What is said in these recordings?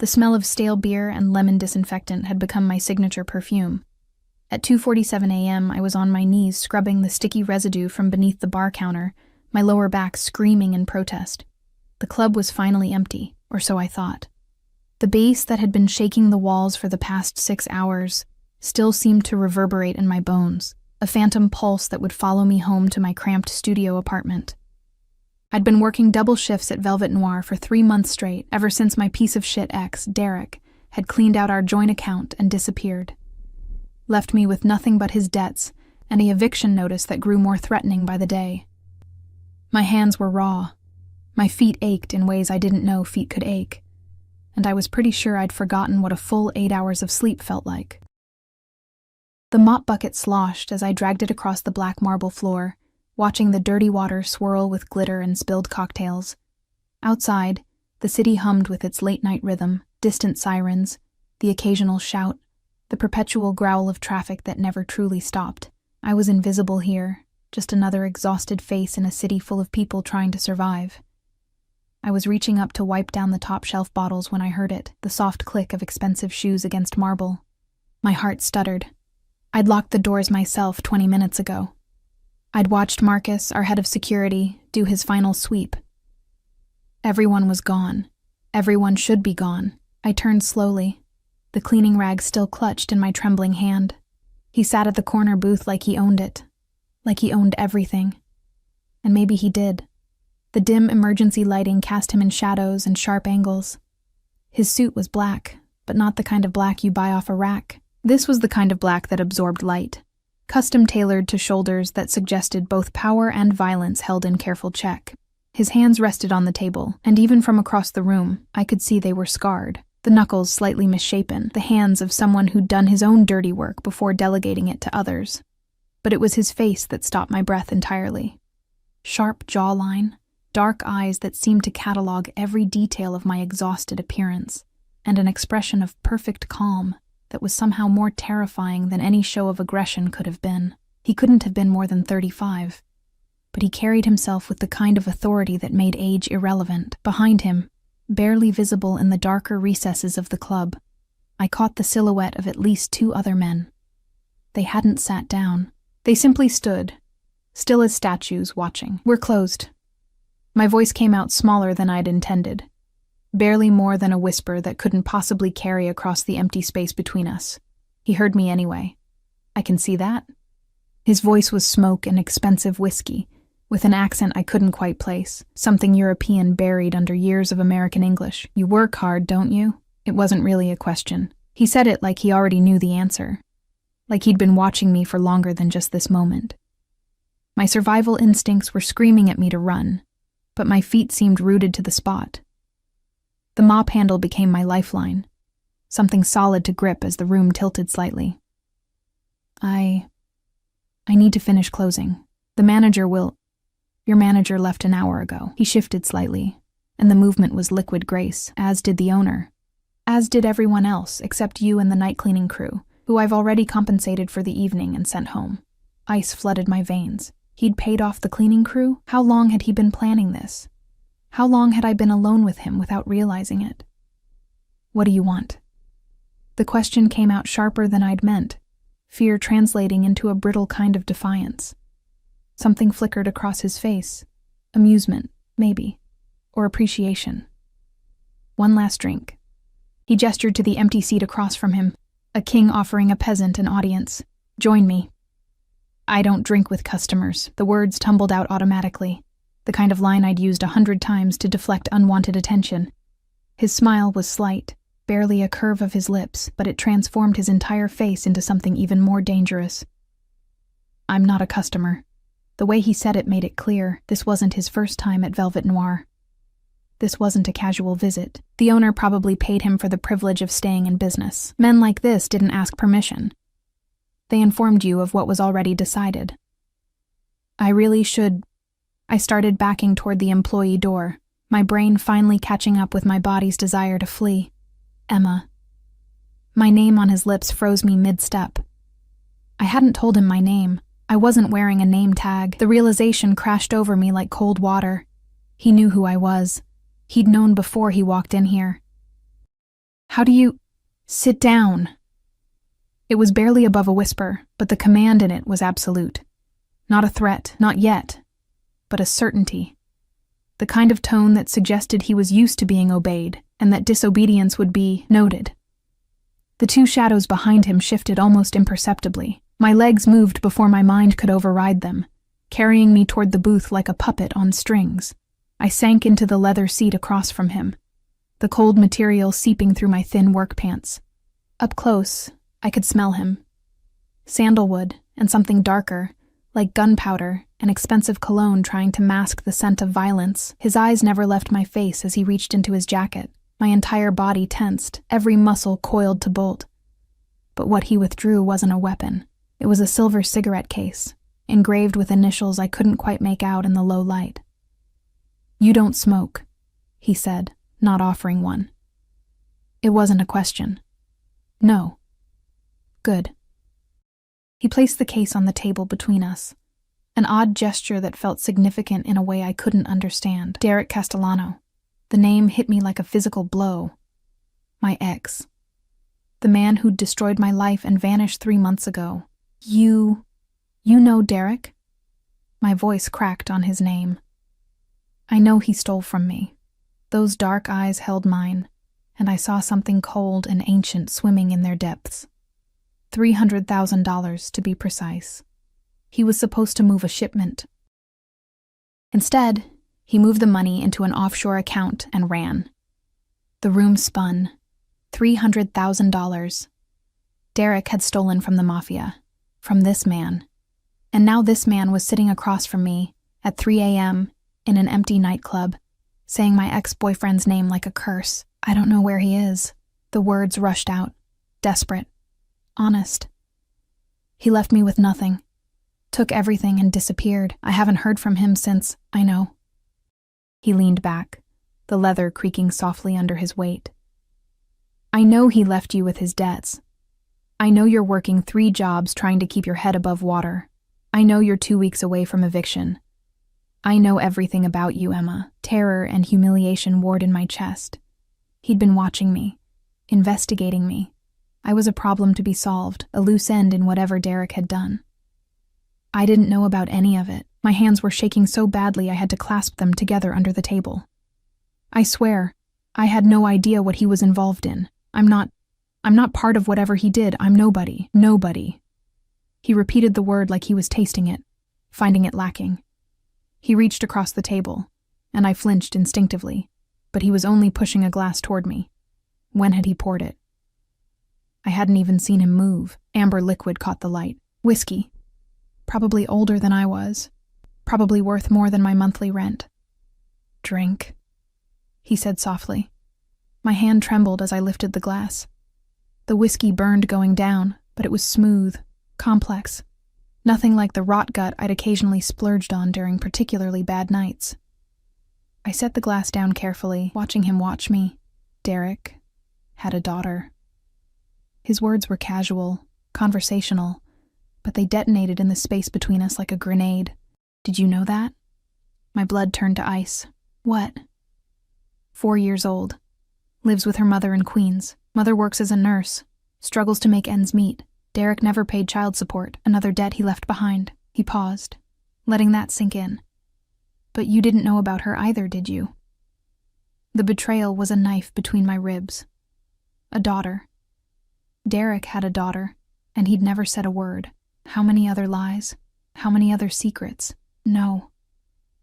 The smell of stale beer and lemon disinfectant had become my signature perfume. At 2:47 a.m., I was on my knees scrubbing the sticky residue from beneath the bar counter, my lower back screaming in protest. The club was finally empty, or so I thought. The bass that had been shaking the walls for the past 6 hours still seemed to reverberate in my bones, a phantom pulse that would follow me home to my cramped studio apartment. I'd been working double shifts at Velvet Noir for 3 months straight, ever since my piece of shit ex, Derek, had cleaned out our joint account and disappeared. Left me with nothing but his debts and a eviction notice that grew more threatening by the day. My hands were raw. My feet ached in ways I didn't know feet could ache, and I was pretty sure I'd forgotten what a full 8 hours of sleep felt like. The mop bucket sloshed as I dragged it across the black marble floor, watching the dirty water swirl with glitter and spilled cocktails. Outside, the city hummed with its late-night rhythm, distant sirens, the occasional shout, the perpetual growl of traffic that never truly stopped. I was invisible here, just another exhausted face in a city full of people trying to survive. I was reaching up to wipe down the top-shelf bottles when I heard it, the soft click of expensive shoes against marble. My heart stuttered. I'd locked the doors myself 20 minutes ago. I'd watched Marcus, our head of security, do his final sweep. Everyone was gone. Everyone should be gone. I turned slowly, the cleaning rag still clutched in my trembling hand. He sat at the corner booth like he owned it, like he owned everything. And maybe he did. The dim emergency lighting cast him in shadows and sharp angles. His suit was black, but not the kind of black you buy off a rack. This was the kind of black that absorbed light, custom-tailored to shoulders that suggested both power and violence held in careful check. His hands rested on the table, and even from across the room, I could see they were scarred, the knuckles slightly misshapen, the hands of someone who'd done his own dirty work before delegating it to others. But it was his face that stopped my breath entirely. Sharp jawline, dark eyes that seemed to catalog every detail of my exhausted appearance, and an expression of perfect calm that was somehow more terrifying than any show of aggression could have been. He couldn't have been more than 35, but he carried himself with the kind of authority that made age irrelevant. Behind him, barely visible in the darker recesses of the club, I caught the silhouette of at least 2 other men. They hadn't sat down. They simply stood, still as statues, watching. "We're closed." My voice came out smaller than I'd intended, barely more than a whisper that couldn't possibly carry across the empty space between us. He heard me anyway. "I can see that." His voice was smoke and expensive whiskey, with an accent I couldn't quite place, something European buried under years of American English. "You work hard, don't you?" It wasn't really a question. He said it like he already knew the answer, like he'd been watching me for longer than just this moment. My survival instincts were screaming at me to run, but my feet seemed rooted to the spot. The mop handle became my lifeline, something solid to grip as the room tilted slightly. I need to finish closing. The manager will... Your manager left an hour ago." He shifted slightly, and the movement was liquid grace, as did the owner. As did everyone else, except you and the night cleaning crew, who I've already compensated for the evening and sent home. Ice flooded my veins. He'd paid off the cleaning crew? How long had he been planning this? How long had I been alone with him without realizing it? "What do you want?" The question came out sharper than I'd meant, fear translating into a brittle kind of defiance. Something flickered across his face. Amusement, maybe. Or appreciation. "One last drink." He gestured to the empty seat across from him, a king offering a peasant an audience. "Join me." "I don't drink with customers." The words tumbled out automatically, the kind of line I'd used 100 times to deflect unwanted attention. His smile was slight, barely a curve of his lips, but it transformed his entire face into something even more dangerous. "I'm not a customer." The way he said it made it clear this wasn't his first time at Velvet Noir. This wasn't a casual visit. The owner probably paid him for the privilege of staying in business. Men like this didn't ask permission. They informed you of what was already decided. I really should... I started backing toward the employee door, my brain finally catching up with my body's desire to flee. Emma. My name on his lips froze me mid-step. I hadn't told him my name. I wasn't wearing a name tag. The realization crashed over me like cold water. He knew who I was. He'd known before he walked in here. How do you— Sit down. It was barely above a whisper, but the command in it was absolute. Not a threat, not yet, but a certainty. The kind of tone that suggested he was used to being obeyed, and that disobedience would be noted. The two shadows behind him shifted almost imperceptibly. My legs moved before my mind could override them, carrying me toward the booth like a puppet on strings. I sank into the leather seat across from him, the cold material seeping through my thin work pants. Up close, I could smell him. Sandalwood and something darker, like gunpowder and expensive cologne trying to mask the scent of violence. His eyes never left my face as he reached into his jacket. My entire body tensed, every muscle coiled to bolt. But what he withdrew wasn't a weapon. It was a silver cigarette case, engraved with initials I couldn't quite make out in the low light. "You don't smoke," he said, not offering one. It wasn't a question. No. Good. He placed the case on the table between us, an odd gesture that felt significant in a way I couldn't understand. Derek Castellano. The name hit me like a physical blow. My ex. The man who'd destroyed my life and vanished 3 months ago. You know Derek? My voice cracked on his name. I know he stole from me. Those dark eyes held mine, and I saw something cold and ancient swimming in their depths. $300,000 to be precise. He was supposed to move a shipment. Instead, he moved the money into an offshore account and ran. The room spun. $300,000. Derek had stolen from the Mafia, from this man. And now this man was sitting across from me at 3 a.m. in an empty nightclub, saying my ex-boyfriend's name like a curse. I don't know where he is. The words rushed out, desperate, honest. He left me with nothing, took everything and disappeared. I haven't heard from him since, I know. He leaned back, the leather creaking softly under his weight. I know he left you with his debts. I know you're working 3 jobs trying to keep your head above water. I know you're 2 weeks away from eviction. I know everything about you, Emma. Terror and humiliation warred in my chest. He'd been watching me, investigating me. I was a problem to be solved, a loose end in whatever Derek had done. I didn't know about any of it. My hands were shaking so badly I had to clasp them together under the table. I swear, I had no idea what he was involved in. I'm not part of whatever he did. I'm nobody. Nobody. He repeated the word like he was tasting it, finding it lacking. He reached across the table, and I flinched instinctively, but he was only pushing a glass toward me. When had he poured it? I hadn't even seen him move. Amber liquid caught the light. Whiskey. Probably older than I was. Probably worth more than my monthly rent. Drink, he said softly. My hand trembled as I lifted the glass. The whiskey burned going down, but it was smooth, complex. Nothing like the rot gut I'd occasionally splurged on during particularly bad nights. I set the glass down carefully, watching him watch me. Derek had a daughter. His words were casual, conversational, but they detonated in the space between us like a grenade. Did you know that? My blood turned to ice. What? 4 years old. Lives with her mother in Queens. Mother works as a nurse. Struggles to make ends meet. Derek never paid child support, another debt he left behind. He paused, letting that sink in. But you didn't know about her either, did you? The betrayal was a knife between my ribs. A daughter. Derek had a daughter, and he'd never said a word. How many other lies? How many other secrets? No,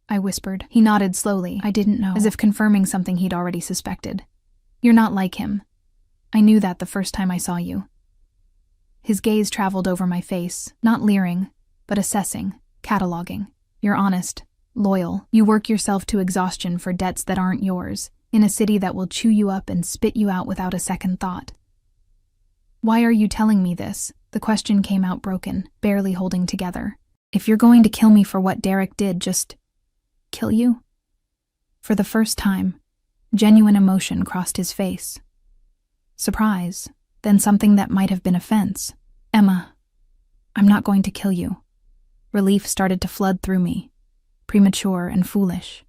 I whispered. He nodded slowly. I didn't know, as if confirming something he'd already suspected. You're not like him. I knew that the first time I saw you. His gaze traveled over my face, not leering, but assessing, cataloging. You're honest, loyal. You work yourself to exhaustion for debts that aren't yours, in a city that will chew you up and spit you out without a second thought. Why are you telling me this? The question came out broken, barely holding together. If you're going to kill me for what Derek did, just kill you? For the first time, genuine emotion crossed his face. Surprise, then something that might have been offense. Emma, I'm not going to kill you. Relief started to flood through me, premature and foolish.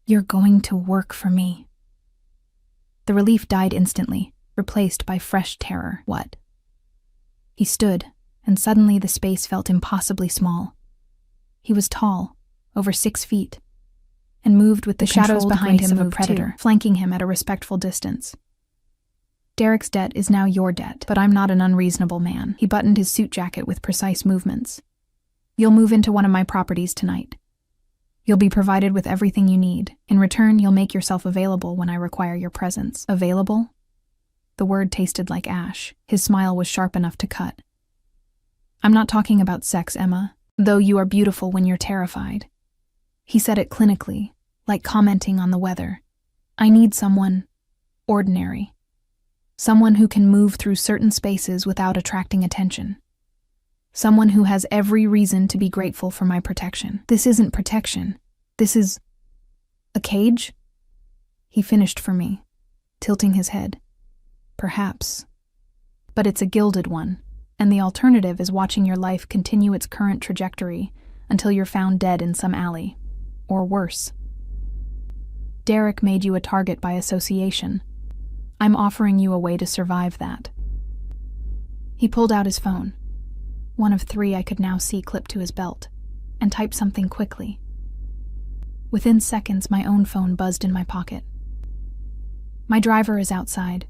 You're going to work for me. The relief died instantly. replaced by fresh terror. What? He stood, and suddenly the space felt impossibly small. He was tall, over 6 feet, and moved with the shadows behind him of a predator, flanking him at a respectful distance. Derek's debt is now your debt, but I'm not an unreasonable man. He buttoned his suit jacket with precise movements. You'll move into one of my properties tonight. You'll be provided with everything you need. In return, you'll make yourself available when I require your presence. Available? The word tasted like ash. His smile was sharp enough to cut. I'm not talking about sex, Emma, though you are beautiful when you're terrified. He said it clinically, like commenting on the weather. I need someone ordinary. Someone who can move through certain spaces without attracting attention. Someone who has every reason to be grateful for my protection. This isn't protection. This is a cage? He finished for me, tilting his head. Perhaps. But it's a gilded one, and the alternative is watching your life continue its current trajectory until you're found dead in some alley. Or worse. Derek made you a target by association. I'm offering you a way to survive that. He pulled out his phone, one of 3 I could now see clipped to his belt, and typed something quickly. Within seconds, my own phone buzzed in my pocket. My driver is outside.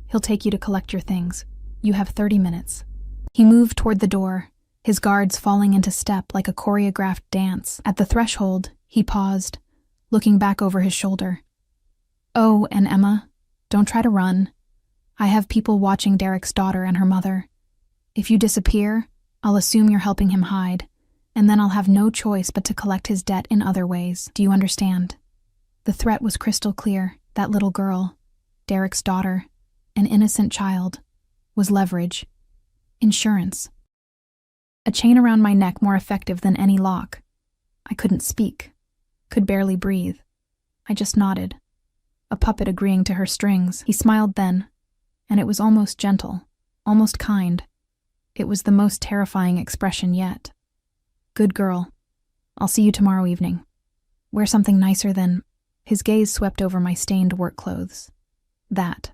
He'll take you to collect your things. You have 30 minutes. He moved toward the door, his guards falling into step like a choreographed dance. At the threshold, he paused, looking back over his shoulder. Oh, and Emma, don't try to run. I have people watching Derek's daughter and her mother. If you disappear, I'll assume you're helping him hide, and then I'll have no choice but to collect his debt in other ways. Do you understand? The threat was crystal clear. That little girl, Derek's daughter, an innocent child, was leverage. Insurance. A chain around my neck more effective than any lock. I couldn't speak, could barely breathe. I just nodded, a puppet agreeing to her strings. He smiled then, and it was almost gentle, almost kind. It was the most terrifying expression yet. Good girl. I'll see you tomorrow evening. Wear something nicer than... His gaze swept over my stained work clothes. That.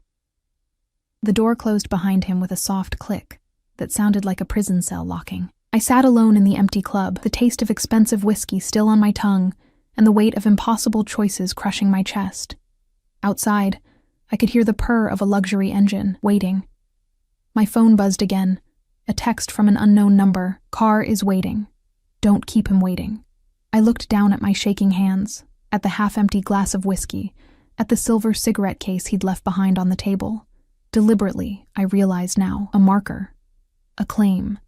The door closed behind him with a soft click that sounded like a prison cell locking. I sat alone in the empty club, the taste of expensive whiskey still on my tongue, and the weight of impossible choices crushing my chest. Outside, I could hear the purr of a luxury engine, waiting. My phone buzzed again. A text from an unknown number. Car is waiting. Don't keep him waiting. I looked down at my shaking hands, at the half-empty glass of whiskey, at the silver cigarette case he'd left behind on the table. Deliberately, I realized now, a marker. A claim.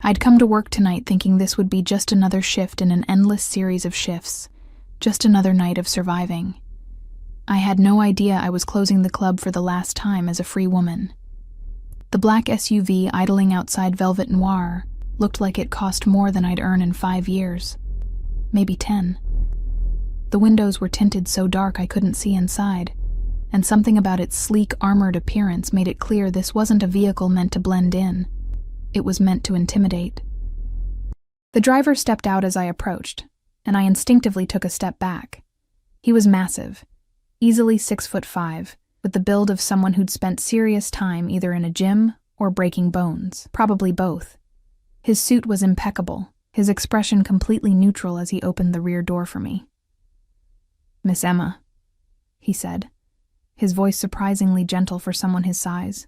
I'd come to work tonight thinking this would be just another shift in an endless series of shifts, just another night of surviving. I had no idea I was closing the club for the last time as a free woman. The black SUV idling outside Velvet Noir looked like it cost more than I'd earn in 5 years. Maybe 10. The windows were tinted so dark I couldn't see inside, and something about its sleek, armored appearance made it clear this wasn't a vehicle meant to blend in. It was meant to intimidate. The driver stepped out as I approached, and I instinctively took a step back. He was massive, easily 6'5", with the build of someone who'd spent serious time either in a gym or breaking bones, probably both. His suit was impeccable, his expression completely neutral as he opened the rear door for me. "Miss Emma," he said, his voice surprisingly gentle for someone his size.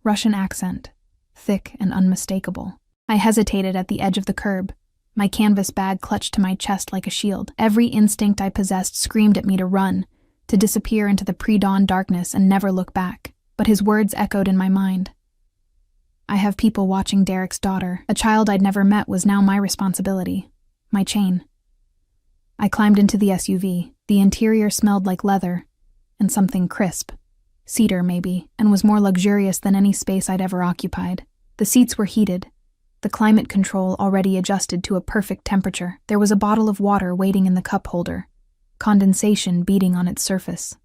Russian accent, thick and unmistakable. I hesitated at the edge of the curb, my canvas bag clutched to my chest like a shield. Every instinct I possessed screamed at me to run, to disappear into the pre-dawn darkness and never look back, but his words echoed in my mind. I have people watching Derek's daughter. A child I'd never met was now my responsibility, my chain. I climbed into the SUV. The interior smelled like leather and something crisp, cedar maybe, and was more luxurious than any space I'd ever occupied. The seats were heated, the climate control already adjusted to a perfect temperature. There was a bottle of water waiting in the cup holder, condensation beating on its surface.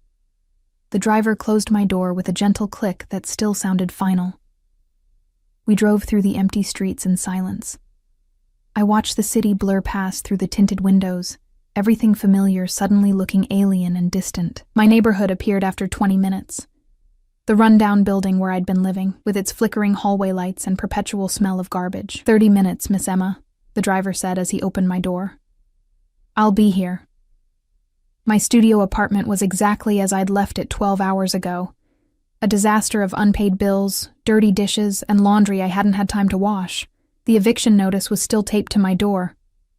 The driver closed my door with a gentle click that still sounded final. We drove through the empty streets in silence. I watched the city blur past through the tinted windows, everything familiar suddenly looking alien and distant. My neighborhood appeared after 20 minutes. The rundown building where I'd been living, with its flickering hallway lights and perpetual smell of garbage. 30 minutes, Miss Emma, the driver said as he opened my door. I'll be here. My studio apartment was exactly as I'd left it 12 hours ago. A disaster of unpaid bills, dirty dishes, and laundry I hadn't had time to wash. The eviction notice was still taped to my door,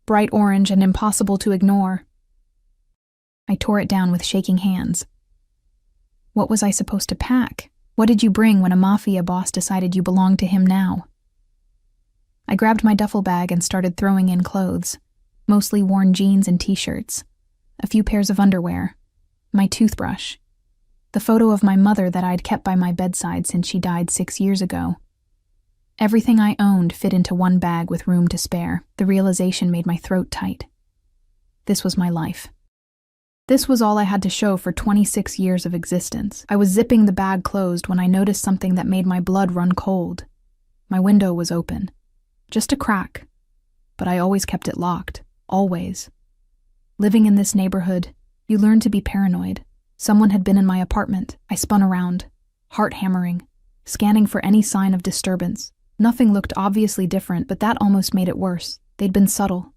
bright orange and impossible to ignore. I tore it down with shaking hands. What was I supposed to pack? What did you bring when a mafia boss decided you belonged to him now? I grabbed my duffel bag and started throwing in clothes, mostly worn jeans and t-shirts, a few pairs of underwear, my toothbrush, the photo of my mother that I'd kept by my bedside since she died 6 years ago. Everything I owned fit into one bag with room to spare. The realization made my throat tight. This was my life. This was all I had to show for 26 years of existence. I was zipping the bag closed when I noticed something that made my blood run cold. My window was open. Just a crack. But I always kept it locked. Always. Living in this neighborhood, you learn to be paranoid. Someone had been in my apartment. I spun around, heart hammering, scanning for any sign of disturbance. Nothing looked obviously different, but that almost made it worse. They'd been subtle.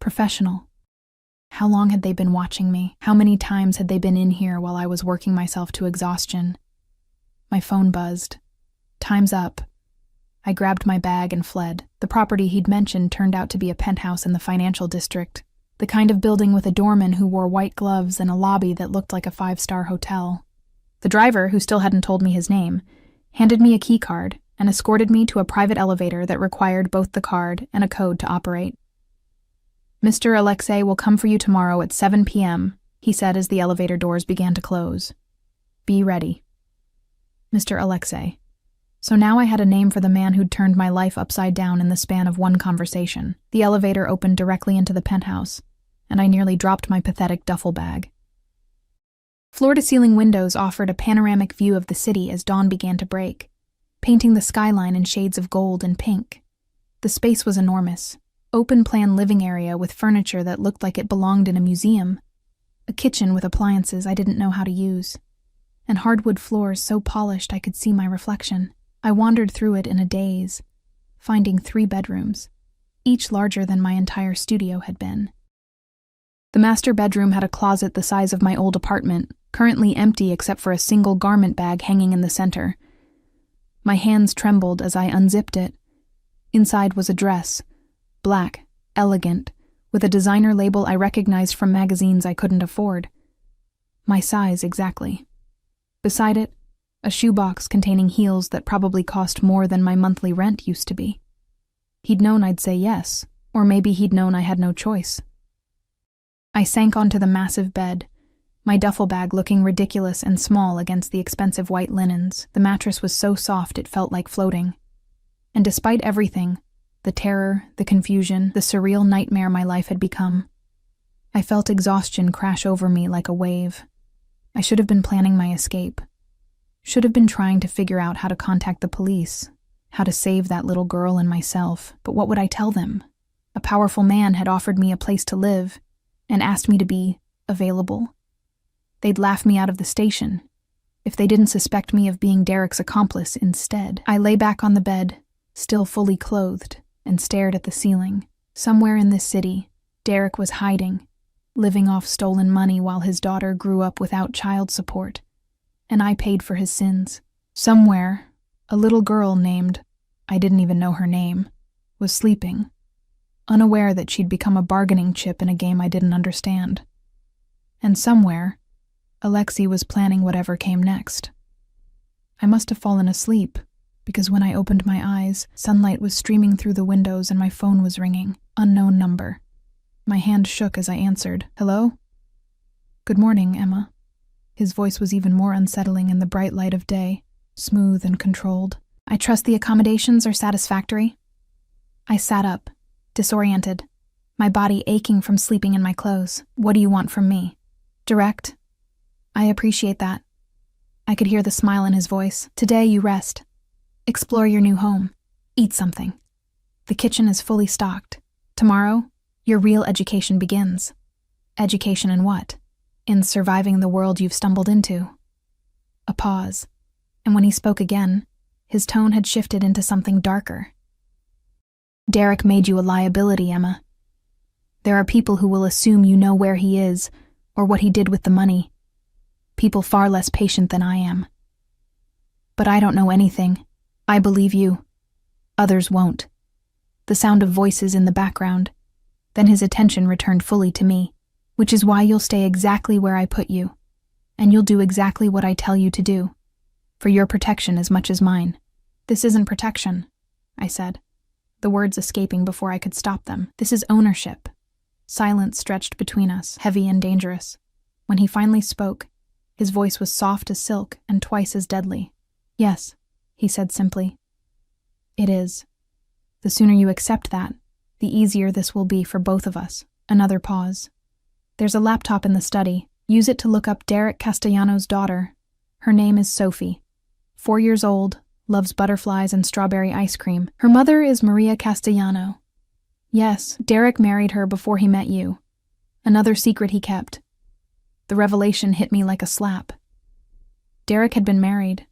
Professional. How long had they been watching me? How many times had they been in here while I was working myself to exhaustion? My phone buzzed. Time's up. I grabbed my bag and fled. The property he'd mentioned turned out to be a penthouse in the financial district, the kind of building with a doorman who wore white gloves and a lobby that looked like a 5-star hotel. The driver, who still hadn't told me his name, handed me a key card and escorted me to a private elevator that required both the card and a code to operate. Mr. Alexei will come for you tomorrow at 7 p.m., he said as the elevator doors began to close. Be ready. Mr. Alexei. So now I had a name for the man who'd turned my life upside down in the span of one conversation. The elevator opened directly into the penthouse, and I nearly dropped my pathetic duffel bag. Floor-to-ceiling windows offered a panoramic view of the city as dawn began to break, painting the skyline in shades of gold and pink. The space was enormous. Open-plan living area with furniture that looked like it belonged in a museum, a kitchen with appliances I didn't know how to use, and hardwood floors so polished I could see my reflection. I wandered through it in a daze, finding 3 bedrooms, each larger than my entire studio had been. The master bedroom had a closet the size of my old apartment, currently empty except for a single garment bag hanging in the center. My hands trembled as I unzipped it. Inside was a dress, black, elegant, with a designer label I recognized from magazines I couldn't afford. My size exactly. Beside it, a shoebox containing heels that probably cost more than my monthly rent used to be. He'd known I'd say yes, or maybe he'd known I had no choice. I sank onto the massive bed, my duffel bag looking ridiculous and small against the expensive white linens. The mattress was so soft it felt like floating. And despite everything, the terror, the confusion, the surreal nightmare my life had become, I felt exhaustion crash over me like a wave. I should have been planning my escape. Should have been trying to figure out how to contact the police, how to save that little girl and myself. But what would I tell them? A powerful man had offered me a place to live and asked me to be available. They'd laugh me out of the station if they didn't suspect me of being Derek's accomplice instead. I lay back on the bed, still fully clothed, and stared at the ceiling. Somewhere in this city, Derek was hiding, living off stolen money while his daughter grew up without child support, and I paid for his sins. Somewhere, a little girl named, I didn't even know her name, was sleeping, unaware that she'd become a bargaining chip in a game I didn't understand. And somewhere, Alexei was planning whatever came next. I must have fallen asleep, because when I opened my eyes, sunlight was streaming through the windows and my phone was ringing. Unknown number. My hand shook as I answered. Hello? Good morning, Emma. His voice was even more unsettling in the bright light of day, smooth and controlled. I trust the accommodations are satisfactory. I sat up, disoriented, my body aching from sleeping in my clothes. What do you want from me? Direct. I appreciate that. I could hear the smile in his voice. Today you rest. Explore your new home. Eat something. The kitchen is fully stocked. Tomorrow, your real education begins. Education in what? In surviving the world you've stumbled into. A pause. And when he spoke again, his tone had shifted into something darker. Derek made you a liability, Emma. There are people who will assume you know where he is or what he did with the money. People far less patient than I am. But I don't know anything. I believe you. Others won't. The sound of voices in the background. Then his attention returned fully to me, which is why you'll stay exactly where I put you, and you'll do exactly what I tell you to do, for your protection as much as mine. This isn't protection, I said, the words escaping before I could stop them. This is ownership. Silence stretched between us, heavy and dangerous. When he finally spoke, his voice was soft as silk and twice as deadly. Yes, he said simply. It is. The sooner you accept that, the easier this will be for both of us. Another pause. There's a laptop in the study. Use it to look up Derek Castellano's daughter. Her name is Sophie. 4 years old, loves butterflies and strawberry ice cream. Her mother is Maria Castellano. Yes, Derek married her before he met you. Another secret he kept. The revelation hit me like a slap. Derek had been married.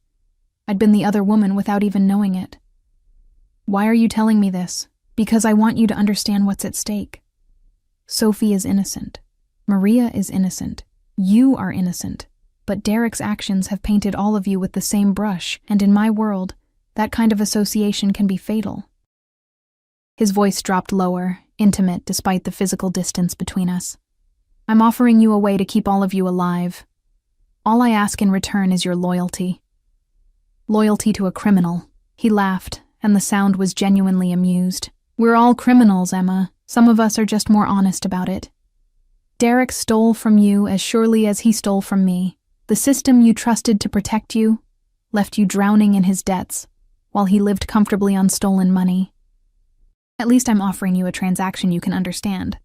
I'd been the other woman without even knowing it. Why are you telling me this? Because I want you to understand what's at stake. Sophie is innocent. Maria is innocent. You are innocent. But Derek's actions have painted all of you with the same brush, and in my world, that kind of association can be fatal. His voice dropped lower, intimate despite the physical distance between us. I'm offering you a way to keep all of you alive. All I ask in return is your loyalty. Loyalty to a criminal. He laughed, and the sound was genuinely amused. We're all criminals, Emma. Some of us are just more honest about it. Derek stole from you as surely as he stole from me. The system you trusted to protect you left you drowning in his debts, while he lived comfortably on stolen money. At least I'm offering you a transaction you can understand.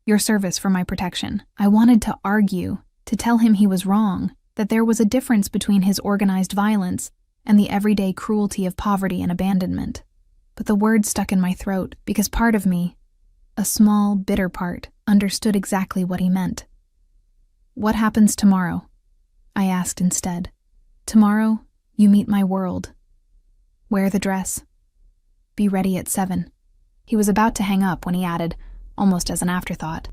Your service for my protection. I wanted to argue, to tell him he was wrong, that there was a difference between his organized violence and the everyday cruelty of poverty and abandonment. But the words stuck in my throat because part of me, a small, bitter part, understood exactly what he meant. What happens tomorrow? I asked instead. Tomorrow, you meet my world. Wear the dress. Be ready at 7. He was about to hang up when he added, almost as an afterthought,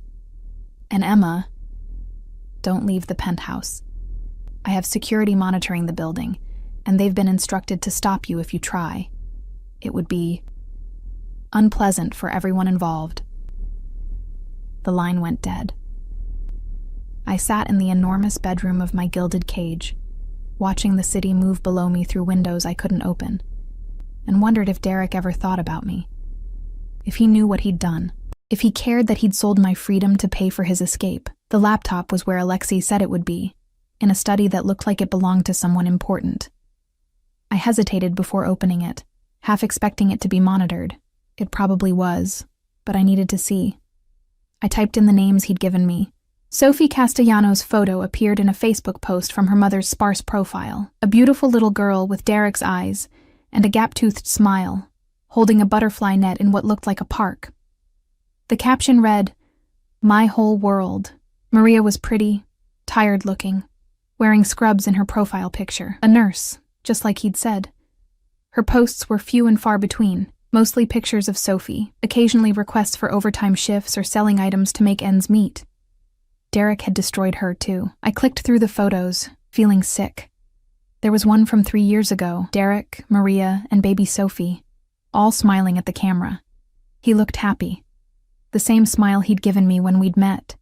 and Emma, don't leave the penthouse. I have security monitoring the building, and they've been instructed to stop you if you try. It would be unpleasant for everyone involved. The line went dead. I sat in the enormous bedroom of my gilded cage, watching the city move below me through windows I couldn't open, and wondered if Derek ever thought about me. If he knew what he'd done. If he cared that he'd sold my freedom to pay for his escape. The laptop was where Alexei said it would be, in a study that looked like it belonged to someone important. I hesitated before opening it, half expecting it to be monitored. It probably was, but I needed to see. I typed in the names he'd given me. Sophie Castellano's photo appeared in a Facebook post from her mother's sparse profile, a beautiful little girl with Derek's eyes and a gap-toothed smile, holding a butterfly net in what looked like a park. The caption read, "My whole world." Maria was pretty, tired-looking, wearing scrubs in her profile picture. A nurse, just like he'd said. Her posts were few and far between, mostly pictures of Sophie, occasionally requests for overtime shifts or selling items to make ends meet. Derek had destroyed her, too. I clicked through the photos, feeling sick. There was one from 3 years ago, Derek, Maria, and baby Sophie, all smiling at the camera. He looked happy. The same smile he'd given me when we'd met,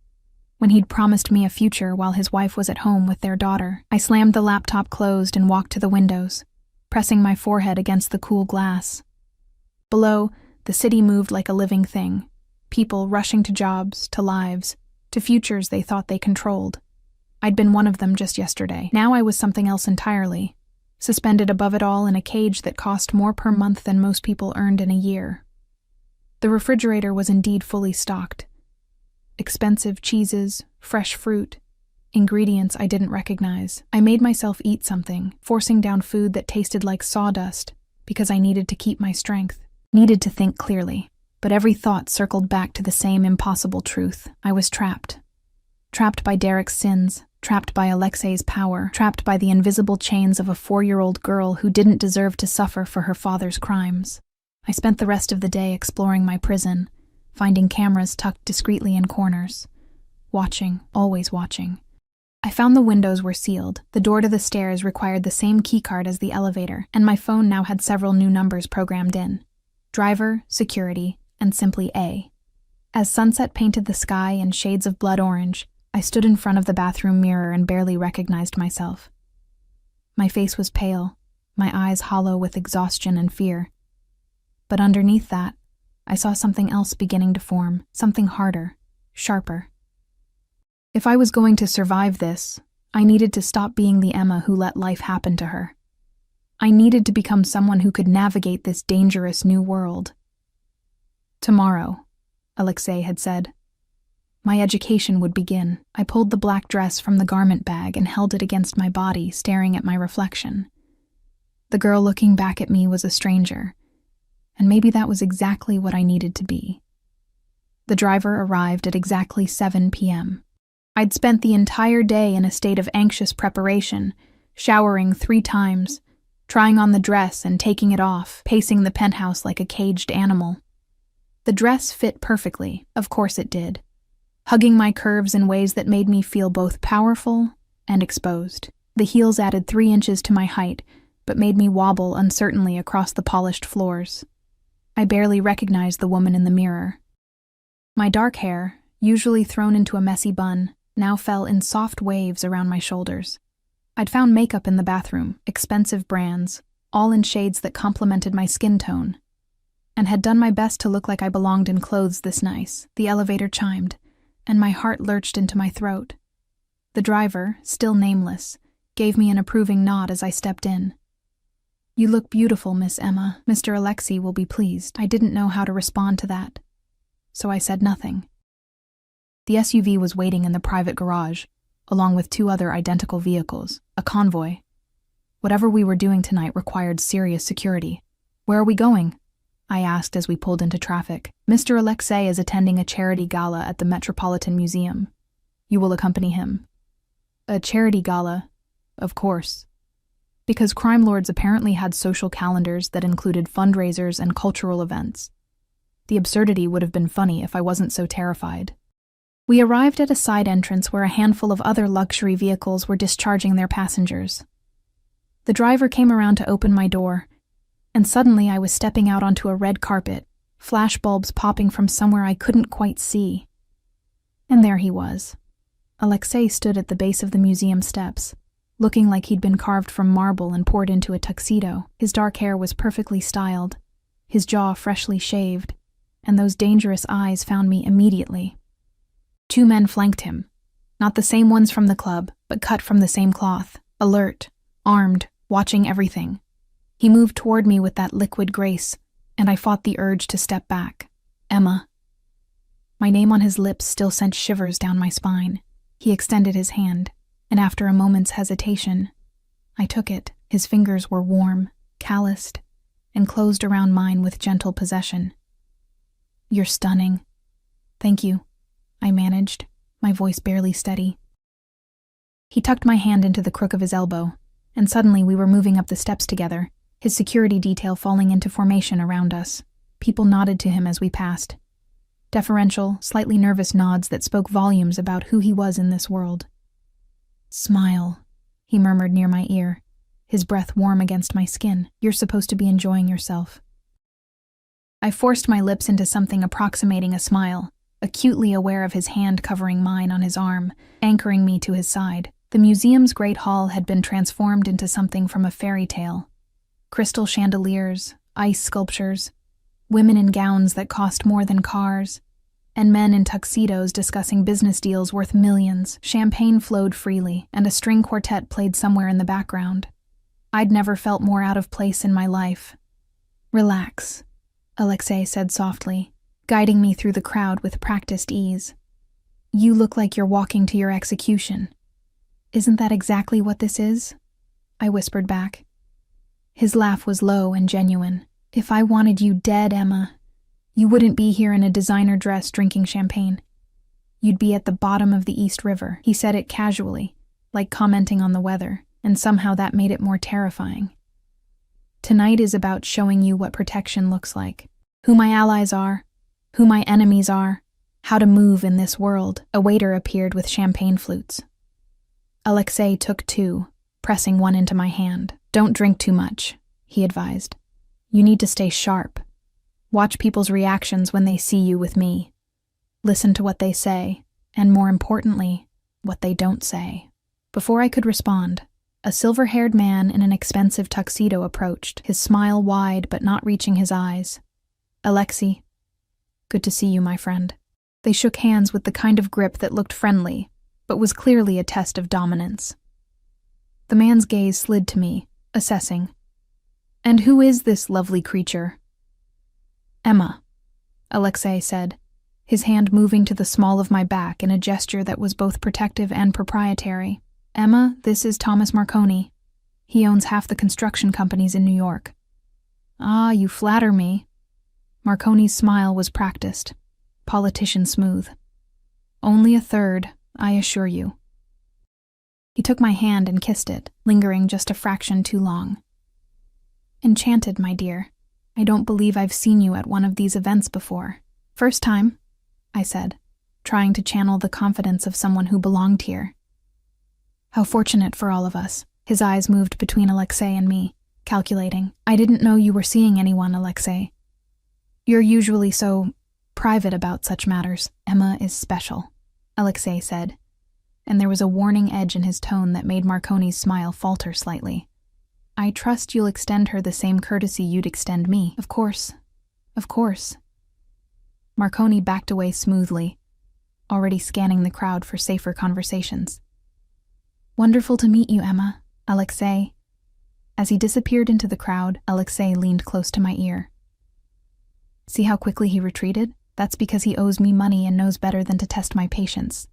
when he'd promised me a future while his wife was at home with their daughter. I slammed the laptop closed and walked to the windows, pressing my forehead against the cool glass. Below, the city moved like a living thing, people rushing to jobs, to lives, to futures they thought they controlled. I'd been one of them just yesterday. Now I was something else entirely, suspended above it all in a cage that cost more per month than most people earned in a year. The refrigerator was indeed fully stocked. Expensive cheeses, fresh fruit, ingredients I didn't recognize. I made myself eat something, forcing down food that tasted like sawdust because I needed to keep my strength, needed to think clearly. But every thought circled back to the same impossible truth. I was trapped. Trapped by Derek's sins, trapped by Alexei's power, trapped by the invisible chains of a 4-year-old girl who didn't deserve to suffer for her father's crimes. I spent the rest of the day exploring my prison, finding cameras tucked discreetly in corners. Watching, always watching. I found the windows were sealed, the door to the stairs required the same keycard as the elevator, and my phone now had several new numbers programmed in. Driver, security, and simply A. As sunset painted the sky in shades of blood orange, I stood in front of the bathroom mirror and barely recognized myself. My face was pale, my eyes hollow with exhaustion and fear. But underneath that, I saw something else beginning to form, something harder, sharper. If I was going to survive this, I needed to stop being the Emma who let life happen to her. I needed to become someone who could navigate this dangerous new world. Tomorrow, Alexei had said. My education would begin. I pulled the black dress from the garment bag and held it against my body, staring at my reflection. The girl looking back at me was a stranger, and maybe that was exactly what I needed to be. The driver arrived at exactly 7 p.m. I'd spent the entire day in a state of anxious preparation, showering 3 times, trying on the dress and taking it off, pacing the penthouse like a caged animal. The dress fit perfectly, of course it did, hugging my curves in ways that made me feel both powerful and exposed. The heels added 3 inches to my height, but made me wobble uncertainly across the polished floors. I barely recognized the woman in the mirror. My dark hair, usually thrown into a messy bun, now fell in soft waves around my shoulders. I'd found makeup in the bathroom, expensive brands, all in shades that complemented my skin tone, and had done my best to look like I belonged in clothes this nice. The elevator chimed, and my heart lurched into my throat. The driver, still nameless, gave me an approving nod as I stepped in. "You look beautiful, Miss Emma. Mr. Alexei will be pleased." I didn't know how to respond to that, so I said nothing. The SUV was waiting in the private garage, along with 2 other identical vehicles, a convoy. Whatever we were doing tonight required serious security. "Where are we going?" I asked as we pulled into traffic. "Mr. Alexei is attending a charity gala at the Metropolitan Museum. You will accompany him." A charity gala, of course. Because crime lords apparently had social calendars that included fundraisers and cultural events. The absurdity would have been funny if I wasn't so terrified. We arrived at a side entrance where a handful of other luxury vehicles were discharging their passengers. The driver came around to open my door, and suddenly I was stepping out onto a red carpet, flashbulbs popping from somewhere I couldn't quite see. And there he was. Alexei stood at the base of the museum steps, looking like he'd been carved from marble and poured into a tuxedo. His dark hair was perfectly styled, his jaw freshly shaved, and those dangerous eyes found me immediately. 2 men flanked him, not the same ones from the club, but cut from the same cloth, alert, armed, watching everything. He moved toward me with that liquid grace, and I fought the urge to step back. "Emma." My name on his lips still sent shivers down my spine. He extended his hand, and after a moment's hesitation, I took it. His fingers were warm, calloused, and closed around mine with gentle possession. "You're stunning." "Thank you," I managed, my voice barely steady. He tucked my hand into the crook of his elbow, and suddenly we were moving up the steps together, his security detail falling into formation around us. People nodded to him as we passed. Deferential, slightly nervous nods that spoke volumes about who he was in this world. "Smile," he murmured near my ear, his breath warm against my skin. "You're supposed to be enjoying yourself." I forced my lips into something approximating a smile, acutely aware of his hand covering mine on his arm, anchoring me to his side. The museum's great hall had been transformed into something from a fairy tale. Crystal chandeliers, ice sculptures, women in gowns that cost more than cars, and men in tuxedos discussing business deals worth millions. Champagne flowed freely, and a string quartet played somewhere in the background. I'd never felt more out of place in my life. "Relax," Alexei said softly, guiding me through the crowd with practiced ease. "You look like you're walking to your execution." "Isn't that exactly what this is?" I whispered back. His laugh was low and genuine. "If I wanted you dead, Emma, you wouldn't be here in a designer dress drinking champagne. You'd be at the bottom of the East River." He said it casually, like commenting on the weather, and somehow that made it more terrifying. Tonight is about showing you what protection looks like, who my allies are, who my enemies are, how to move in this world. A waiter appeared with champagne flutes. Alexei took 2, pressing one into my hand. Don't drink too much, he advised. You need to stay sharp. Watch people's reactions when they see you with me. Listen to what they say, and more importantly, what they don't say. Before I could respond, a silver-haired man in an expensive tuxedo approached, his smile wide but not reaching his eyes. Alexei, good to see you, my friend. They shook hands with the kind of grip that looked friendly, but was clearly a test of dominance. The man's gaze slid to me, assessing. And who is this lovely creature? Emma, Alexei said, his hand moving to the small of my back in a gesture that was both protective and proprietary. Emma, this is Thomas Marconi. He owns half the construction companies in New York. Ah, you flatter me. Marconi's smile was practiced, politician smooth. Only a third, I assure you. He took my hand and kissed it, lingering just a fraction too long. Enchanted, my dear. I don't believe I've seen you at one of these events before. First time, I said, trying to channel the confidence of someone who belonged here. How fortunate for all of us. His eyes moved between Alexei and me, calculating. I didn't know you were seeing anyone, Alexei. You're usually so private about such matters. Emma is special, Alexei said, and there was a warning edge in his tone that made Marconi's smile falter slightly. I trust you'll extend her the same courtesy you'd extend me. Of course. Of course. Marconi backed away smoothly, already scanning the crowd for safer conversations. Wonderful to meet you, Emma, Alexei. As he disappeared into the crowd, Alexei leaned close to my ear. See how quickly he retreated? That's because he owes me money and knows better than to test my patience.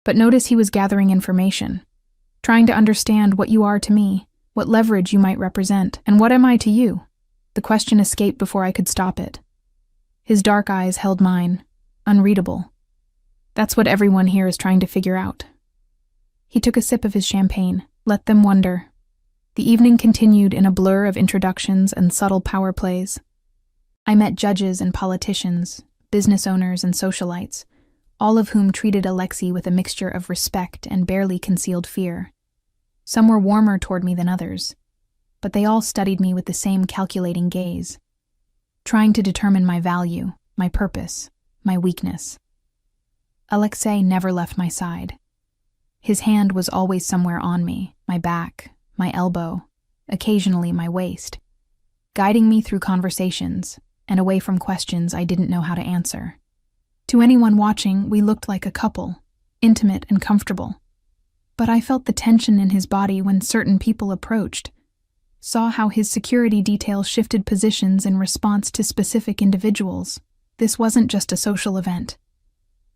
But notice he was gathering information, trying to understand what you are to me, what leverage you might represent, and what am I to you? The question escaped before I could stop it. His dark eyes held mine, unreadable. That's what everyone here is trying to figure out. He took a sip of his champagne, let them wonder. The evening continued in a blur of introductions and subtle power plays. I met judges and politicians, business owners and socialites, all of whom treated Alexei with a mixture of respect and barely concealed fear. Some were warmer toward me than others, but they all studied me with the same calculating gaze, trying to determine my value, my purpose, my weakness. Alexei never left my side. His hand was always somewhere on me, my back, my elbow, occasionally my waist, guiding me through conversations and away from questions I didn't know how to answer. To anyone watching, we looked like a couple, intimate and comfortable. But I felt the tension in his body when certain people approached, saw how his security detail shifted positions in response to specific individuals. This wasn't just a social event.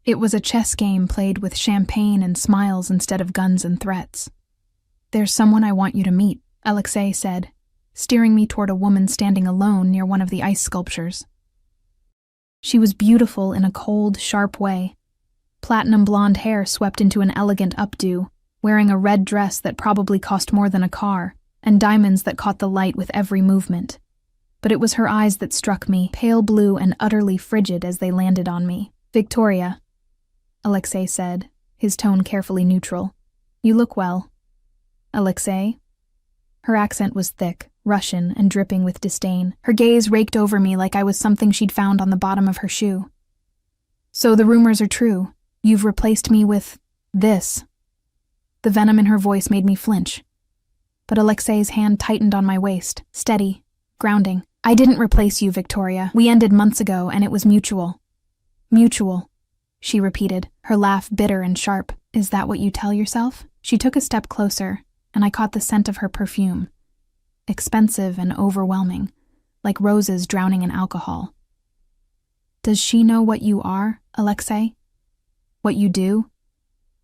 It was a chess game played with champagne and smiles instead of guns and threats. There's someone I want you to meet, Alexei said, steering me toward a woman standing alone near one of the ice sculptures. She was beautiful in a cold, sharp way. Platinum blonde hair swept into an elegant updo, wearing a red dress that probably cost more than a car, and diamonds that caught the light with every movement. But it was her eyes that struck me, pale blue and utterly frigid as they landed on me. Victoria, Alexei said, his tone carefully neutral. You look well. Alexei? Her accent was thick, Russian, and dripping with disdain. Her gaze raked over me like I was something she'd found on the bottom of her shoe. So the rumors are true. You've replaced me with this. The venom in her voice made me flinch. But Alexei's hand tightened on my waist, steady, grounding. I didn't replace you, Victoria. We ended months ago, and it was mutual. Mutual, she repeated, her laugh bitter and sharp. Is that what you tell yourself? She took a step closer, and I caught the scent of her perfume. Expensive and overwhelming, like roses drowning in alcohol. Does she know what you are, Alexei? What you do?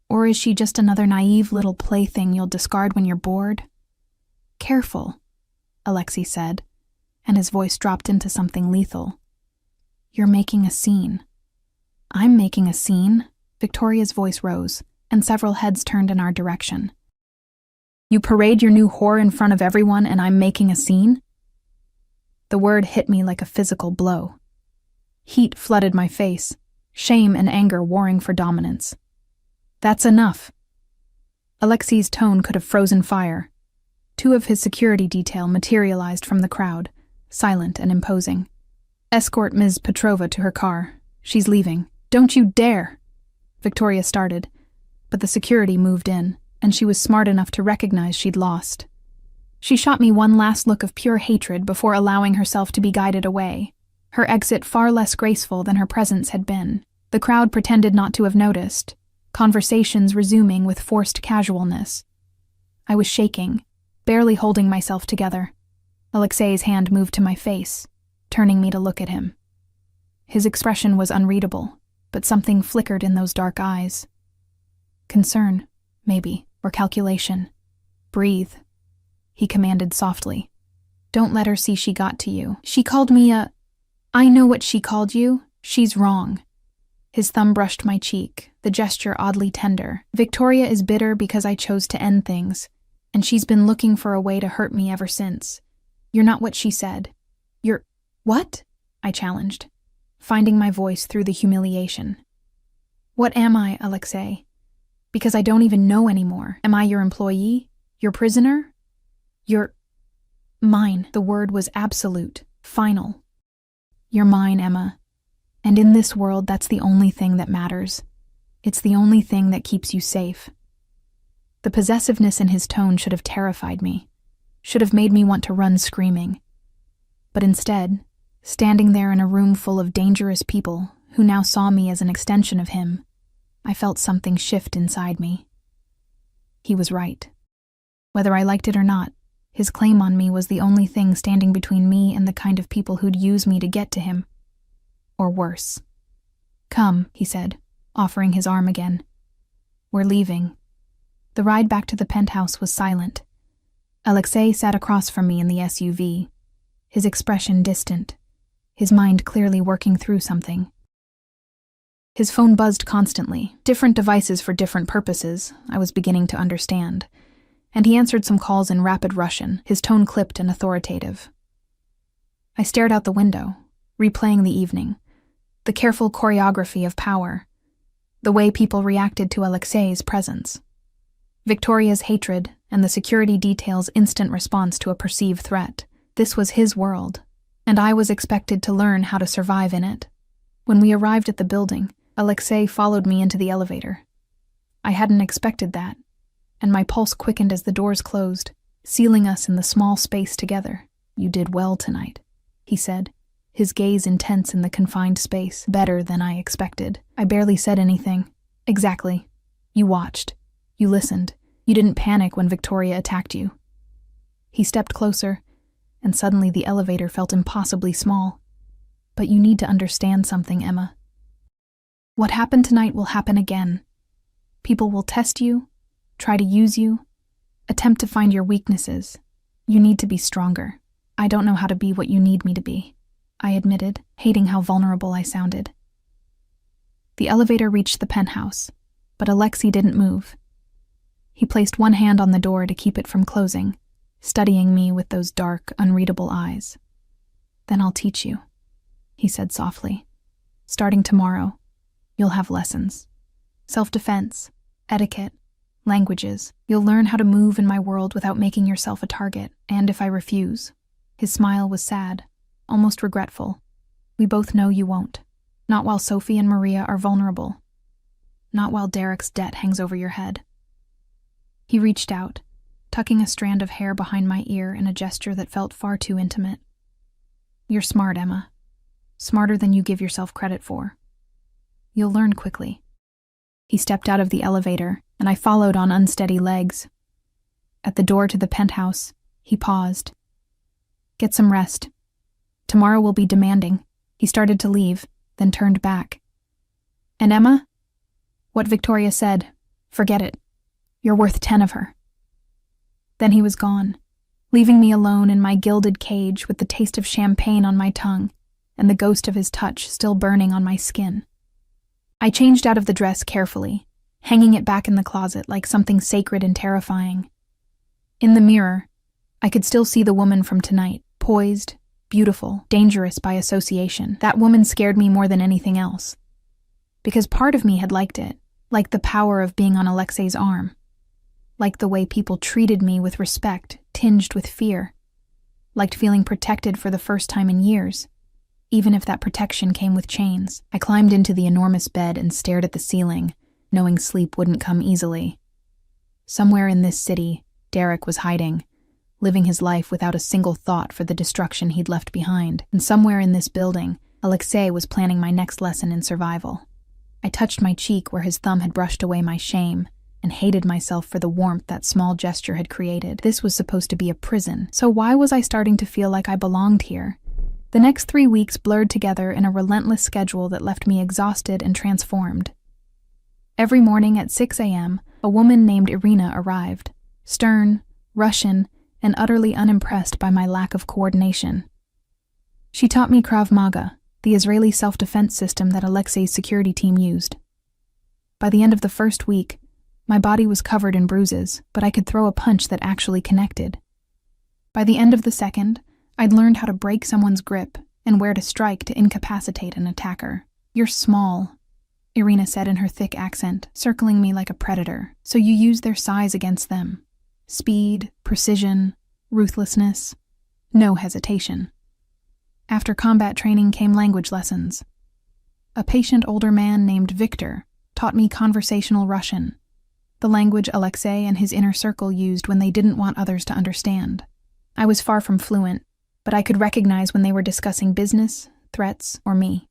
Or is she just another naive little plaything you'll discard when you're bored? Careful, Alexei said, and his voice dropped into something lethal. You're making a scene. I'm making a scene? Victoria's voice rose, and several heads turned in our direction. "You parade your new whore in front of everyone and I'm making a scene?" The word hit me like a physical blow. Heat flooded my face, shame and anger warring for dominance. "That's enough." Alexei's tone could have frozen fire. Two of his security detail materialized from the crowd, silent and imposing. "Escort Ms. Petrova to her car. She's leaving." "Don't you dare!" Victoria started, but the security moved in, and she was smart enough to recognize she'd lost. She shot me one last look of pure hatred before allowing herself to be guided away, her exit far less graceful than her presence had been. The crowd pretended not to have noticed, conversations resuming with forced casualness. I was shaking, barely holding myself together. Alexei's hand moved to my face, turning me to look at him. His expression was unreadable, but something flickered in those dark eyes. Concern, maybe, or calculation. "Breathe," he commanded softly. "Don't let her see she got to you. She called me a—" "I know what she called you. She's wrong." His thumb brushed my cheek, the gesture oddly tender. "Victoria is bitter because I chose to end things, and she's been looking for a way to hurt me ever since. You're not what she said. You're—" "What?" I challenged, finding my voice through the humiliation. "What am I, Alexei? Because I don't even know anymore. Am I your employee? Your prisoner? You're mine." The word was absolute, final. "You're mine, Emma. And in this world, that's the only thing that matters. It's the only thing that keeps you safe." The possessiveness in his tone should have terrified me, should have made me want to run screaming. But instead, standing there in a room full of dangerous people who now saw me as an extension of him, I felt something shift inside me. He was right. Whether I liked it or not, his claim on me was the only thing standing between me and the kind of people who'd use me to get to him. Or worse. "Come," he said, offering his arm again. "We're leaving." The ride back to the penthouse was silent. Alexei sat across from me in the SUV, his expression distant, his mind clearly working through something. His phone buzzed constantly, different devices for different purposes, I was beginning to understand, and he answered some calls in rapid Russian, his tone clipped and authoritative. I stared out the window, replaying the evening, the careful choreography of power, the way people reacted to Alexei's presence. Victoria's hatred and the security detail's instant response to a perceived threat. This was his world, and I was expected to learn how to survive in it. When we arrived at the building, Alexei followed me into the elevator. I hadn't expected that, and my pulse quickened as the doors closed, sealing us in the small space together. "You did well tonight," he said, his gaze intense in the confined space, better than I expected. I barely said anything. "Exactly. You watched. You listened. You didn't panic when Victoria attacked you." He stepped closer, and suddenly the elevator felt impossibly small. "But you need to understand something, Emma. What happened tonight will happen again. People will test you, try to use you, attempt to find your weaknesses. You need to be stronger. I don't know how to be what you need me to be," I admitted, hating how vulnerable I sounded. The elevator reached the penthouse, but Alexei didn't move. He placed one hand on the door to keep it from closing, studying me with those dark, unreadable eyes. "Then I'll teach you," he said softly. "Starting tomorrow, you'll have lessons. Self-defense, etiquette, languages. You'll learn how to move in my world without making yourself a target, and if I refuse." His smile was sad, almost regretful. "We both know you won't. Not while Sophie and Maria are vulnerable. Not while Derek's debt hangs over your head." He reached out, tucking a strand of hair behind my ear in a gesture that felt far too intimate. "You're smart, Emma. Smarter than you give yourself credit for. You'll learn quickly." He stepped out of the elevator, and I followed on unsteady legs. At the door to the penthouse, he paused. "Get some rest. Tomorrow will be demanding." He started to leave, then turned back. "And Emma? What Victoria said, forget it. You're worth 10 of her." Then he was gone, leaving me alone in my gilded cage with the taste of champagne on my tongue and the ghost of his touch still burning on my skin. I changed out of the dress carefully, hanging it back in the closet like something sacred and terrifying. In the mirror, I could still see the woman from tonight, poised, beautiful, dangerous by association. That woman scared me more than anything else. Because part of me had liked it, liked the power of being on Alexei's arm, liked the way people treated me with respect, tinged with fear, liked feeling protected for the first time in years, even if that protection came with chains. I climbed into the enormous bed and stared at the ceiling, knowing sleep wouldn't come easily. Somewhere in this city, Derek was hiding, living his life without a single thought for the destruction he'd left behind. And somewhere in this building, Alexei was planning my next lesson in survival. I touched my cheek where his thumb had brushed away my shame, and hated myself for the warmth that small gesture had created. This was supposed to be a prison, so why was I starting to feel like I belonged here? The next 3 weeks blurred together in a relentless schedule that left me exhausted and transformed. Every morning at 6 a.m., a woman named Irina arrived, stern, Russian, and utterly unimpressed by my lack of coordination. She taught me Krav Maga, the Israeli self-defense system that Alexei's security team used. By the end of the first week, my body was covered in bruises, but I could throw a punch that actually connected. By the end of the second, I'd learned how to break someone's grip and where to strike to incapacitate an attacker. "You're small," Irina said in her thick accent, circling me like a predator, "so you use their size against them. Speed, precision, ruthlessness, no hesitation." After combat training came language lessons. A patient older man named Victor taught me conversational Russian, the language Alexei and his inner circle used when they didn't want others to understand. I was far from fluent, but I could recognize when they were discussing business, threats, or me.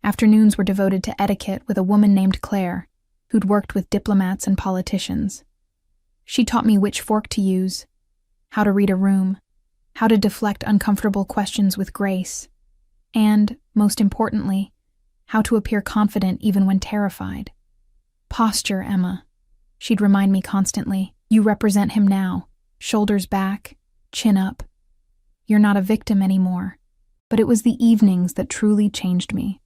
Afternoons were devoted to etiquette with a woman named Claire, who'd worked with diplomats and politicians. She taught me which fork to use, how to read a room, how to deflect uncomfortable questions with grace, and, most importantly, how to appear confident even when terrified. "Posture, Emma," she'd remind me constantly. "You represent him now, shoulders back, chin up. You're not a victim anymore." But it was the evenings that truly changed me.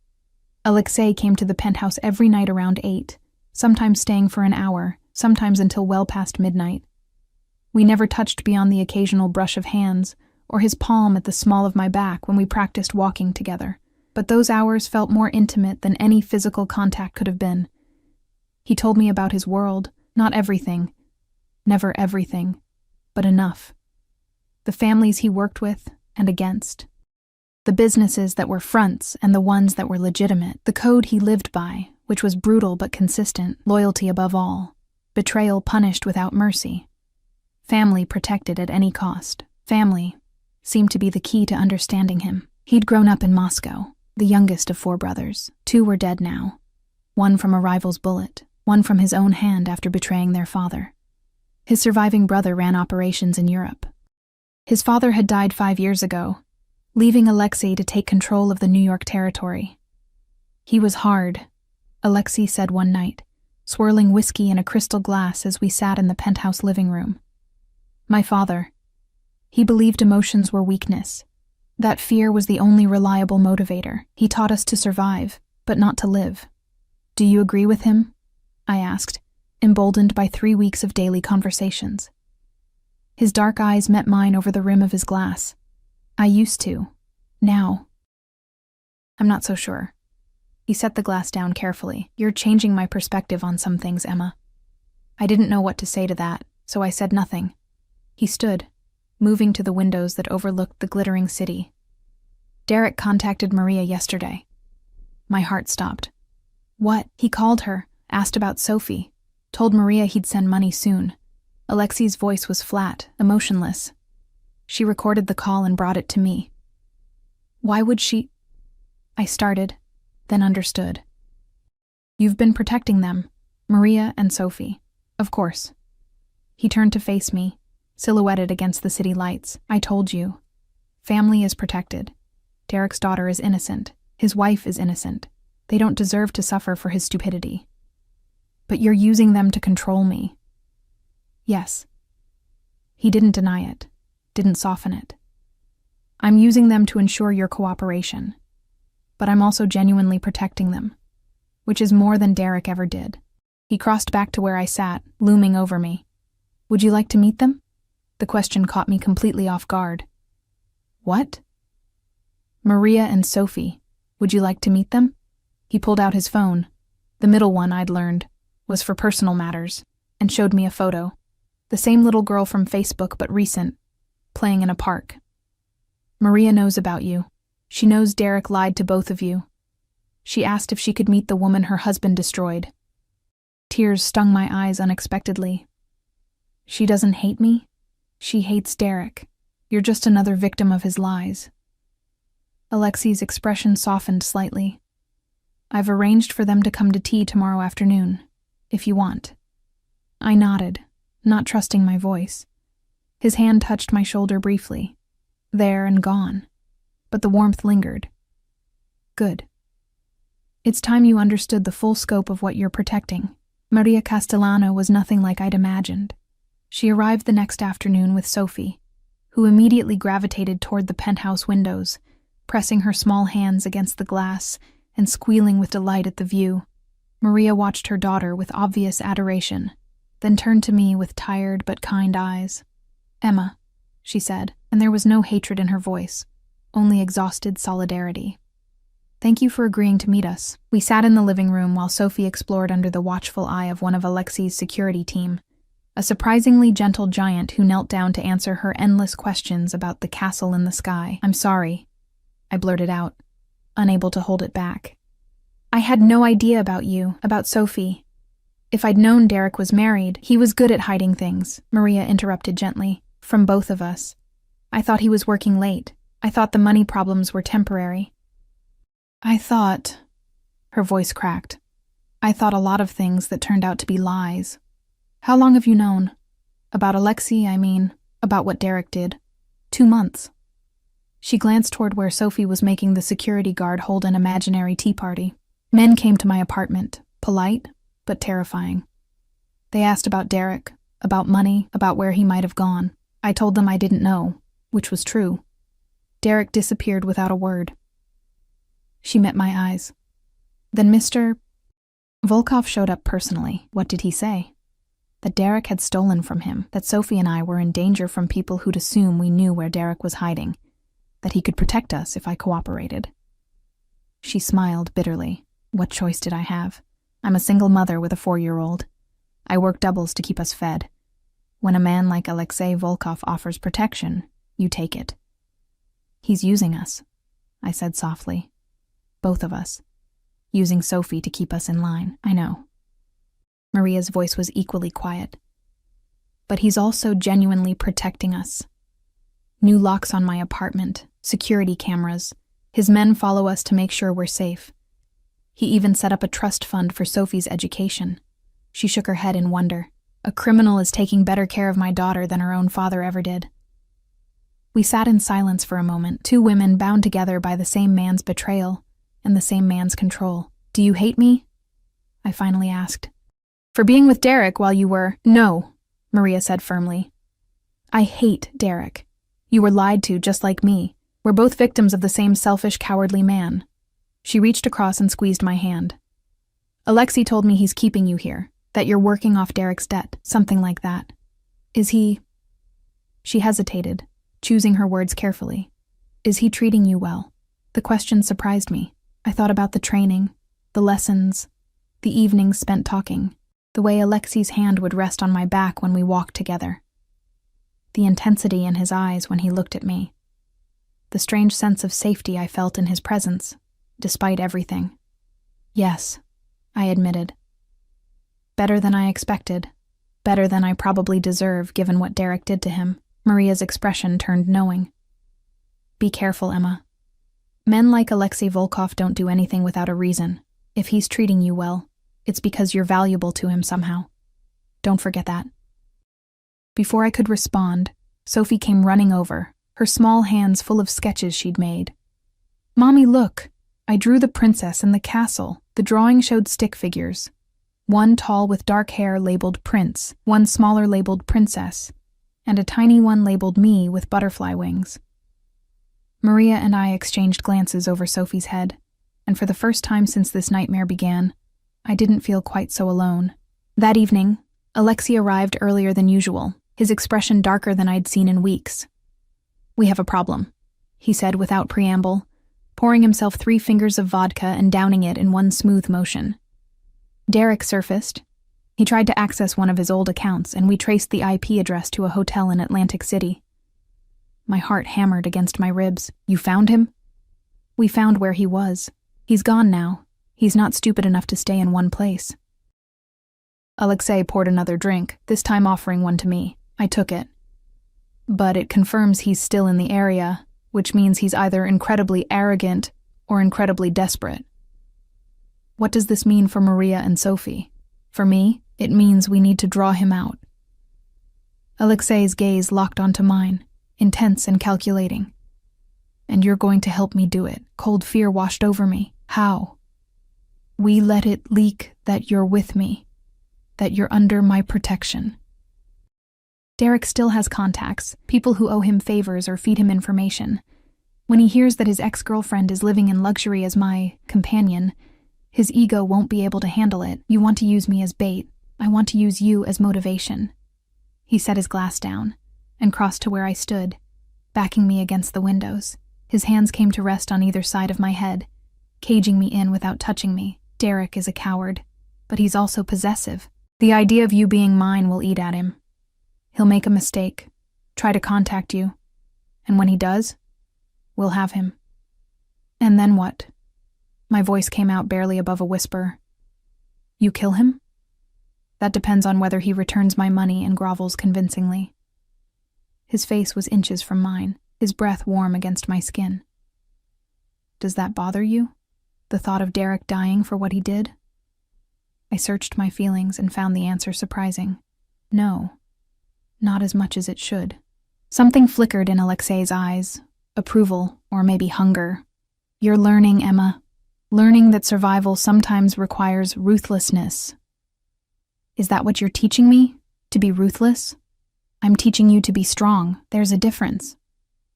Alexei came to the penthouse every night around 8, sometimes staying for an hour, sometimes until well past midnight. We never touched beyond the occasional brush of hands, or his palm at the small of my back when we practiced walking together. But those hours felt more intimate than any physical contact could have been. He told me about his world, not everything, never everything, but enough. The families he worked with and against. The businesses that were fronts and the ones that were legitimate. The code he lived by, which was brutal but consistent, loyalty above all, betrayal punished without mercy, family protected at any cost. Family seemed to be the key to understanding him. He'd grown up in Moscow, the youngest of 4 brothers. 2 were dead now, one from a rival's bullet, one from his own hand after betraying their father. His surviving brother ran operations in Europe. His father had died 5 years ago, leaving Alexei to take control of the New York territory. "He was hard," Alexei said one night, swirling whiskey in a crystal glass as we sat in the penthouse living room. "My father. He believed emotions were weakness. That fear was the only reliable motivator. He taught us to survive, but not to live." "Do you agree with him?" I asked, emboldened by 3 weeks of daily conversations. His dark eyes met mine over the rim of his glass. "I used to. Now, I'm not so sure." He set the glass down carefully. "You're changing my perspective on some things, Emma." I didn't know what to say to that, so I said nothing. He stood, moving to the windows that overlooked the glittering city. "Derek contacted Maria yesterday." My heart stopped. "What?" "He called her, asked about Sophie, told Maria he'd send money soon." Alexei's voice was flat, emotionless. She recorded the call and brought it to me. "Why would she—" I started, then understood. "You've been protecting them, Maria and Sophie. Of course." He turned to face me, silhouetted against the city lights. "I told you. Family is protected. Derek's daughter is innocent. His wife is innocent. They don't deserve to suffer for his stupidity. But you're using them to control me." "Yes." He didn't deny it, didn't soften it. "I'm using them to ensure your cooperation. But I'm also genuinely protecting them, which is more than Derek ever did." He crossed back to where I sat, looming over me. Would you like to meet them? The question caught me completely off guard. What? Maria and Sophie. Would you like to meet them? He pulled out his phone. The middle one, I'd learned, was for personal matters, and showed me a photo. The same little girl from Facebook, but recent, playing in a park. Maria knows about you. She knows Derek lied to both of you. She asked if she could meet the woman her husband destroyed. Tears stung my eyes unexpectedly. She doesn't hate me. She hates Derek. You're just another victim of his lies. Alexei's expression softened slightly. I've arranged for them to come to tea tomorrow afternoon, if you want. I nodded, not trusting my voice. His hand touched my shoulder briefly. There and gone. But the warmth lingered. Good. It's time you understood the full scope of what you're protecting. Maria Castellano was nothing like I'd imagined. She arrived the next afternoon with Sophie, who immediately gravitated toward the penthouse windows, pressing her small hands against the glass and squealing with delight at the view. Maria watched her daughter with obvious adoration, then turned to me with tired but kind eyes. Emma, she said, and there was no hatred in her voice, only exhausted solidarity. Thank you for agreeing to meet us. We sat in the living room while Sophie explored under the watchful eye of one of Alexei's security team, a surprisingly gentle giant who knelt down to answer her endless questions about the castle in the sky. I'm sorry, I blurted out, unable to hold it back. I had no idea about you, about Sophie. If I'd known Derek was married, he was good at hiding things, Maria interrupted gently, from both of us. I thought he was working late. I thought the money problems were temporary. Her voice cracked. I thought a lot of things that turned out to be lies. How long have you known? About Alexei, I mean, about what Derek did. 2 months. She glanced toward where Sophie was making the security guard hold an imaginary tea party. Men came to my apartment, polite, but terrifying. They asked about Derek, about money, about where he might have gone. I told them I didn't know, which was true. Derek disappeared without a word. She met my eyes. Then Mr. Volkov showed up personally. What did he say? That Derek had stolen from him, that Sophie and I were in danger from people who'd assume we knew where Derek was hiding, that he could protect us if I cooperated. She smiled bitterly. What choice did I have? I'm a single mother with a 4-year-old. I work doubles to keep us fed. When a man like Alexei Volkov offers protection, you take it. He's using us, I said softly. Both of us. Using Sophie to keep us in line, I know. Maria's voice was equally quiet. But he's also genuinely protecting us. New locks on my apartment, security cameras. His men follow us to make sure we're safe. He even set up a trust fund for Sophie's education. She shook her head in wonder. A criminal is taking better care of my daughter than her own father ever did. We sat in silence for a moment, 2 women bound together by the same man's betrayal and the same man's control. Do you hate me? I finally asked. For being with Derek while you were— No, Maria said firmly. I hate Derek. You were lied to just like me. We're both victims of the same selfish, cowardly man. She reached across and squeezed my hand. Alexei told me he's keeping you here, that you're working off Derek's debt, something like that. Is he— She hesitated, choosing her words carefully. Is he treating you well? The question surprised me. I thought about the training, the lessons, the evenings spent talking, the way Alexei's hand would rest on my back when we walked together. The intensity in his eyes when he looked at me. The strange sense of safety I felt in his presence, despite everything. Yes, I admitted. Better than I expected. Better than I probably deserve given what Derek did to him. Maria's expression turned knowing. Be careful, Emma. Men like Alexei Volkov don't do anything without a reason. If he's treating you well, it's because you're valuable to him somehow. Don't forget that. Before I could respond, Sophie came running over, her small hands full of sketches she'd made. Mommy, look! I drew the princess in the castle. The drawing showed stick figures. One tall with dark hair labeled Prince, one smaller labeled Princess, and a tiny one labeled me with butterfly wings. Maria and I exchanged glances over Sophie's head, and for the first time since this nightmare began, I didn't feel quite so alone. That evening, Alexei arrived earlier than usual, his expression darker than I'd seen in weeks. "We have a problem," he said without preamble, pouring himself 3 fingers of vodka and downing it in one smooth motion. Derek surfaced. He tried to access one of his old accounts, and we traced the IP address to a hotel in Atlantic City. My heart hammered against my ribs. "You found him?" "We found where he was. He's gone now. He's not stupid enough to stay in one place." Alexei poured another drink, this time offering one to me. I took it. "But it confirms he's still in the area, which means he's either incredibly arrogant or incredibly desperate. What does this mean for Maria and Sophie? For me, it means we need to draw him out." Alexei's gaze locked onto mine, intense and calculating. "And you're going to help me do it." Cold fear washed over me. "How?" "We let it leak that you're with me, that you're under my protection." Derek still has contacts, people who owe him favors or feed him information. When he hears that his ex-girlfriend is living in luxury as my companion, his ego won't be able to handle it. "You want to use me as bait. I want to use you as motivation." He set his glass down and crossed to where I stood, backing me against the windows. His hands came to rest on either side of my head, caging me in without touching me. "Derek is a coward, but he's also possessive. The idea of you being mine will eat at him. He'll make a mistake, try to contact you, and when he does, we'll have him." "And then what?" My voice came out barely above a whisper. "You kill him?" "That depends on whether he returns my money and grovels convincingly." His face was inches from mine, his breath warm against my skin. "Does that bother you? The thought of Derek dying for what he did?" I searched my feelings and found the answer surprising. No, not as much as it should. Something flickered in Alexei's eyes, approval, or maybe hunger. "You're learning, Emma. Learning that survival sometimes requires ruthlessness." "Is that what you're teaching me? To be ruthless?" "I'm teaching you to be strong. There's a difference."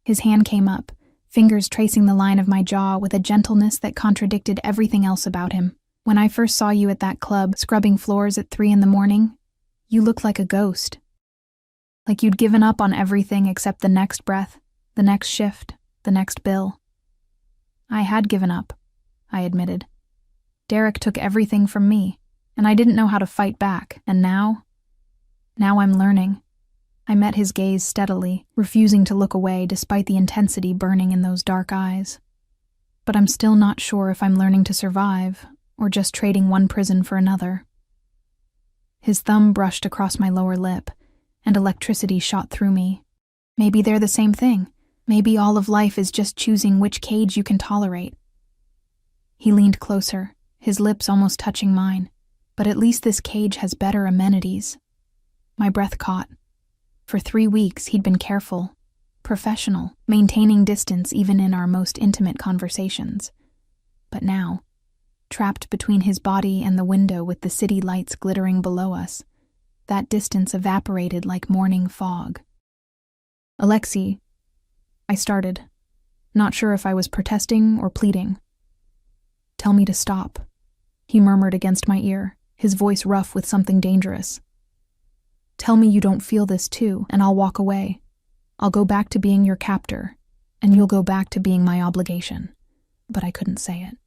His hand came up, fingers tracing the line of my jaw with a gentleness that contradicted everything else about him. "When I first saw you at that club, scrubbing floors at 3 a.m, you looked like a ghost. Like you'd given up on everything except the next breath, the next shift, the next bill." "I had given up," I admitted. "Derek took everything from me, and I didn't know how to fight back, and now I'm learning." I met his gaze steadily, refusing to look away despite the intensity burning in those dark eyes. "But I'm still not sure if I'm learning to survive, or just trading one prison for another." His thumb brushed across my lower lip, and electricity shot through me. Maybe they're the same thing. Maybe all of life is just choosing which cage you can tolerate. He leaned closer, his lips almost touching mine. "But at least this cage has better amenities." My breath caught. For 3 weeks, he'd been careful, professional, maintaining distance even in our most intimate conversations. But now, trapped between his body and the window with the city lights glittering below us, that distance evaporated like morning fog. "Alexei," I started, not sure if I was protesting or pleading. "Tell me to stop," he murmured against my ear, his voice rough with something dangerous. "Tell me you don't feel this too, and I'll walk away. I'll go back to being your captor, and you'll go back to being my obligation." But I couldn't say it,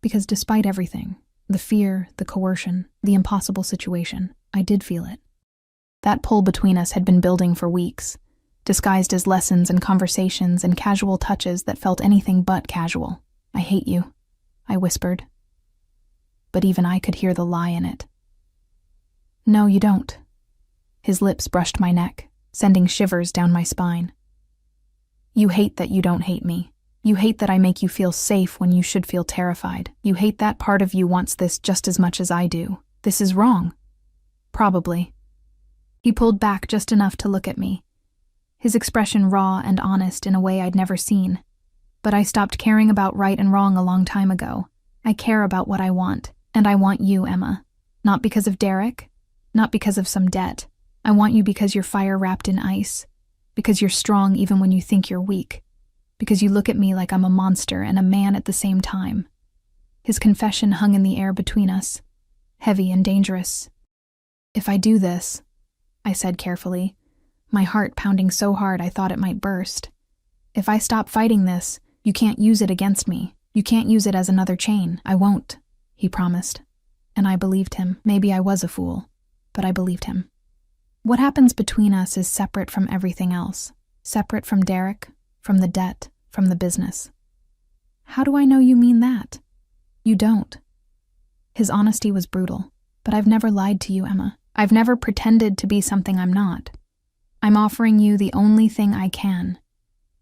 because despite everything, the fear, the coercion, the impossible situation, I did feel it. That pull between us had been building for weeks, disguised as lessons and conversations and casual touches that felt anything but casual. "I hate you," I whispered. But even I could hear the lie in it. "No, you don't." His lips brushed my neck, sending shivers down my spine. "You hate that you don't hate me. You hate that I make you feel safe when you should feel terrified. You hate that part of you wants this just as much as I do. This is wrong." "Probably." He pulled back just enough to look at me, his expression raw and honest in a way I'd never seen. "But I stopped caring about right and wrong a long time ago. I care about what I want, and I want you, Emma. Not because of Derek, not because of some debt. I want you because you're fire wrapped in ice, because you're strong even when you think you're weak, because you look at me like I'm a monster and a man at the same time." His confession hung in the air between us, heavy and dangerous. "If I do this," I said carefully, my heart pounding so hard I thought it might burst. "If I stop fighting this, you can't use it against me. You can't use it as another chain." "I won't," he promised. And I believed him. Maybe I was a fool, but I believed him. What happens between us is separate from everything else. Separate from Derek, from the debt, from the business. "How do I know you mean that?" "You don't." His honesty was brutal. "But I've never lied to you, Emma. I've never pretended to be something I'm not. I'm offering you the only thing I can.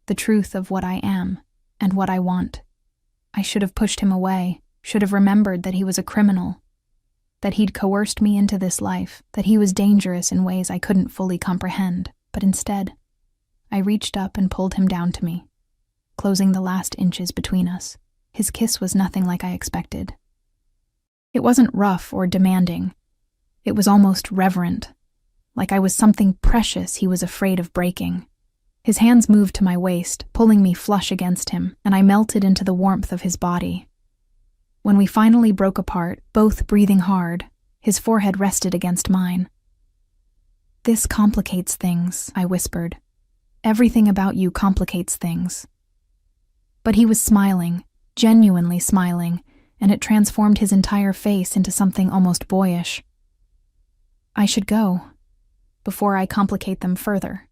The truth of what I am and what I want." I should have pushed him away, should have remembered that he was a criminal, that he'd coerced me into this life, that he was dangerous in ways I couldn't fully comprehend. But instead, I reached up and pulled him down to me, closing the last inches between us. His kiss was nothing like I expected. It wasn't rough or demanding. It was almost reverent, like I was something precious he was afraid of breaking. His hands moved to my waist, pulling me flush against him, and I melted into the warmth of his body. When we finally broke apart, both breathing hard, his forehead rested against mine. "This complicates things," I whispered. "Everything about you complicates things." But he was smiling, genuinely smiling, and it transformed his entire face into something almost boyish. "I should go, before I complicate them further."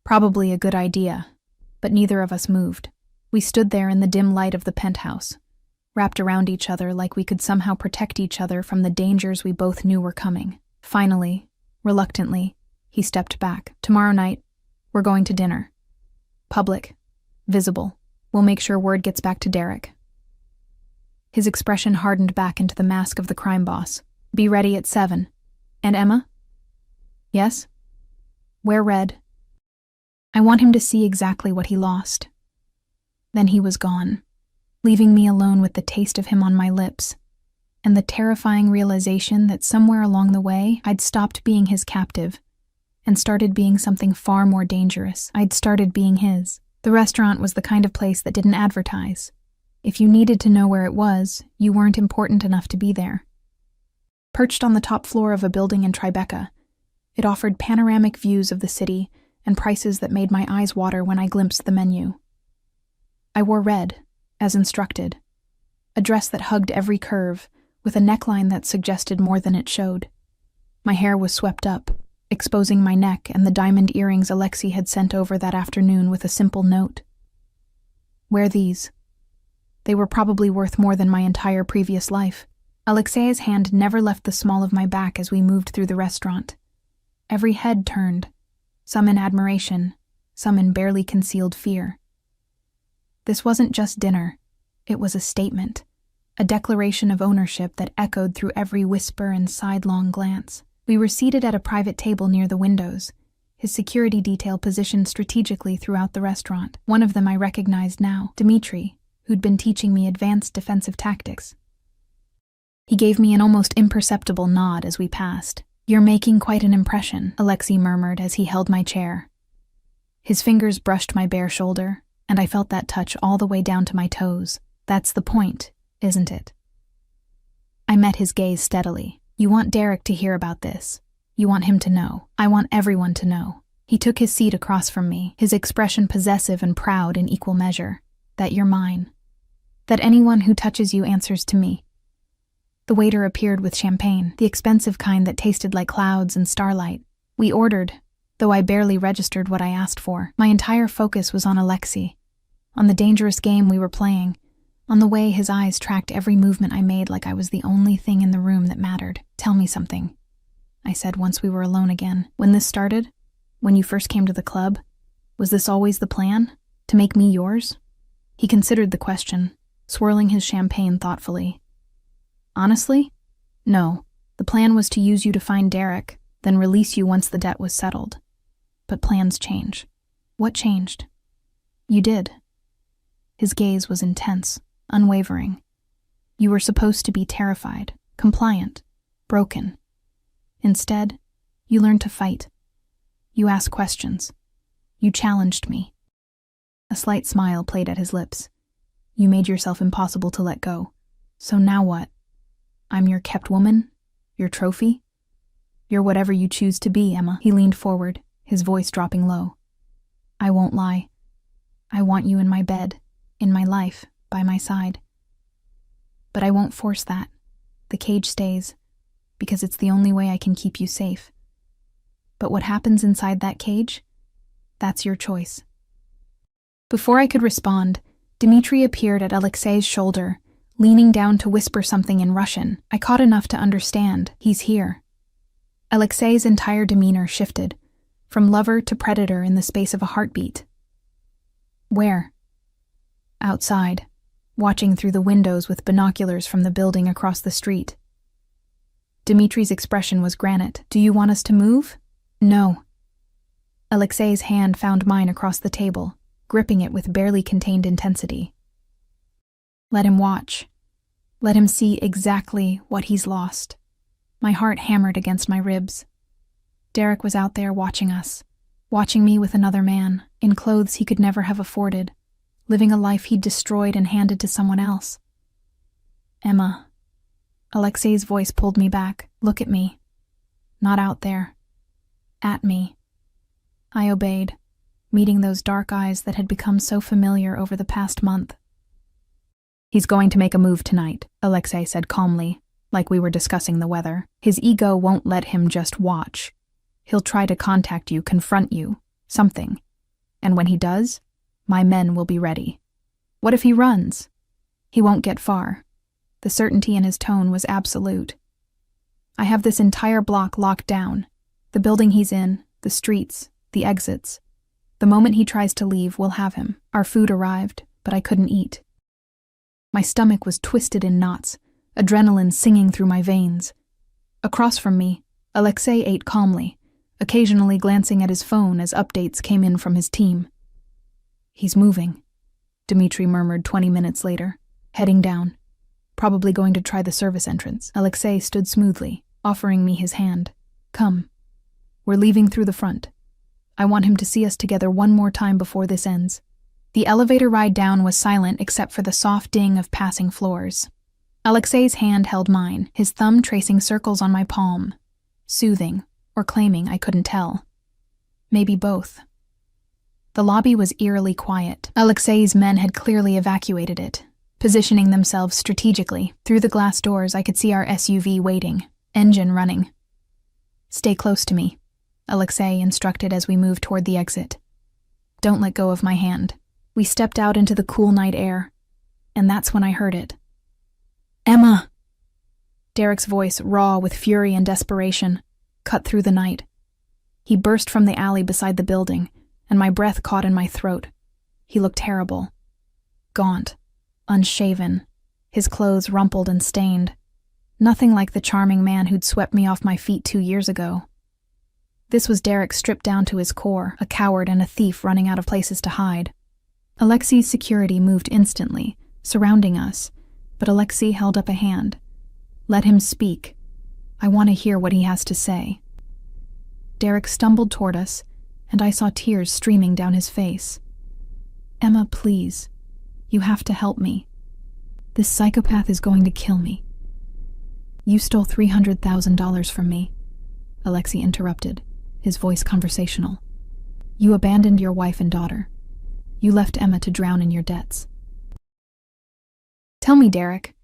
Probably a good idea, but neither of us moved. We stood there in the dim light of the penthouse, wrapped around each other like we could somehow protect each other from the dangers we both knew were coming. Finally, reluctantly, he stepped back. "Tomorrow night, we're going to dinner. Public, visible. We'll make sure word gets back to Derek." His expression hardened back into the mask of the crime boss. "Be ready at 7. And Emma?" "Yes?" "Wear red. I want him to see exactly what he lost." Then he was gone, leaving me alone with the taste of him on my lips, and the terrifying realization that somewhere along the way I'd stopped being his captive and started being something far more dangerous. I'd started being his. The restaurant was the kind of place that didn't advertise. If you needed to know where it was, you weren't important enough to be there. Perched on the top floor of a building in Tribeca, it offered panoramic views of the city and prices that made my eyes water when I glimpsed the menu. I wore red, as instructed, a dress that hugged every curve, with a neckline that suggested more than it showed. My hair was swept up, exposing my neck and the diamond earrings Alexei had sent over that afternoon with a simple note. "Wear these. They were probably worth more than my entire previous life." Alexei's hand never left the small of my back as we moved through the restaurant. Every head turned, some in admiration, some in barely concealed fear. This wasn't just dinner. It was a statement, a declaration of ownership that echoed through every whisper and sidelong glance. We were seated at a private table near the windows, his security detail positioned strategically throughout the restaurant. One of them I recognized now, Dmitri, who'd been teaching me advanced defensive tactics. He gave me an almost imperceptible nod as we passed. "You're making quite an impression," Alexei murmured as he held my chair. His fingers brushed my bare shoulder, and I felt that touch all the way down to my toes. "That's the point, isn't it?" I met his gaze steadily. "You want Derek to hear about this. You want him to know. I want everyone to know." He took his seat across from me, his expression possessive and proud in equal measure. "That you're mine. That anyone who touches you answers to me." The waiter appeared with champagne, the expensive kind that tasted like clouds and starlight. We ordered, though I barely registered what I asked for. My entire focus was on Alexei, on the dangerous game we were playing, on the way his eyes tracked every movement I made like I was the only thing in the room that mattered. "Tell me something," I said once we were alone again. "When this started, when you first came to the club, was this always the plan? To make me yours?" He considered the question, swirling his champagne thoughtfully. "Honestly, no. The plan was to use you to find Derek, then release you once the debt was settled. But plans change." "What changed?" "You did." His gaze was intense, unwavering. "You were supposed to be terrified, compliant, broken. Instead, you learned to fight. You asked questions. You challenged me." A slight smile played at his lips. "You made yourself impossible to let go. So now what? I'm your kept woman? Your trophy?" You're whatever you choose to be, Emma. He leaned forward, his voice dropping low. I won't lie. I want you in my bed, in my life, by my side. But I won't force that. The cage stays, because it's the only way I can keep you safe. But what happens inside that cage? That's your choice. Before I could respond, Dmitri appeared at Alexei's shoulder, leaning down to whisper something in Russian. I caught enough to understand. He's here. Alexei's entire demeanor shifted, from lover to predator in the space of a heartbeat. Where? Outside, watching through the windows with binoculars from the building across the street. Dmitri's expression was granite. Do you want us to move? No. Alexei's hand found mine across the table, gripping it with barely contained intensity. Let him watch. Let him see exactly what he's lost. My heart hammered against my ribs. Derek was out there watching us, watching me with another man, in clothes he could never have afforded, living a life he'd destroyed and handed to someone else. Emma. Alexei's voice pulled me back. Look at me. Not out there. At me. I obeyed, meeting those dark eyes that had become so familiar over the past month. He's going to make a move tonight, Alexei said calmly, like we were discussing the weather. His ego won't let him just watch. He'll try to contact you, confront you, something. And when he does, my men will be ready. What if he runs? He won't get far. The certainty in his tone was absolute. I have this entire block locked down. The building he's in, the streets, the exits. The moment he tries to leave, we'll have him. Our food arrived, but I couldn't eat. My stomach was twisted in knots, adrenaline singing through my veins. Across from me, Alexei ate calmly, occasionally glancing at his phone as updates came in from his team. He's moving, Dmitri murmured 20 minutes later, heading down, probably going to try the service entrance. Alexei stood smoothly, offering me his hand. Come. We're leaving through the front. I want him to see us together one more time before this ends. The elevator ride down was silent except for the soft ding of passing floors. Alexei's hand held mine, his thumb tracing circles on my palm, soothing, or claiming, I couldn't tell. Maybe both. The lobby was eerily quiet. Alexei's men had clearly evacuated it, positioning themselves strategically. Through the glass doors, I could see our SUV waiting, engine running. Stay close to me, Alexei instructed as we moved toward the exit. Don't let go of my hand. We stepped out into the cool night air, and that's when I heard it. Emma! Derek's voice, raw with fury and desperation, cut through the night. He burst from the alley beside the building, and my breath caught in my throat. He looked terrible. Gaunt, unshaven, his clothes rumpled and stained. Nothing like the charming man who'd swept me off my feet 2 years ago. This was Derek stripped down to his core, a coward and a thief running out of places to hide. Alexei's security moved instantly, surrounding us, but Alexei held up a hand. Let him speak. I want to hear what he has to say. Derek stumbled toward us, and I saw tears streaming down his face. Emma, please. You have to help me. This psychopath is going to kill me. You stole $300,000 from me, Alexei interrupted, his voice conversational. You abandoned your wife and daughter. You left Emma to drown in your debts. Tell me, Derek,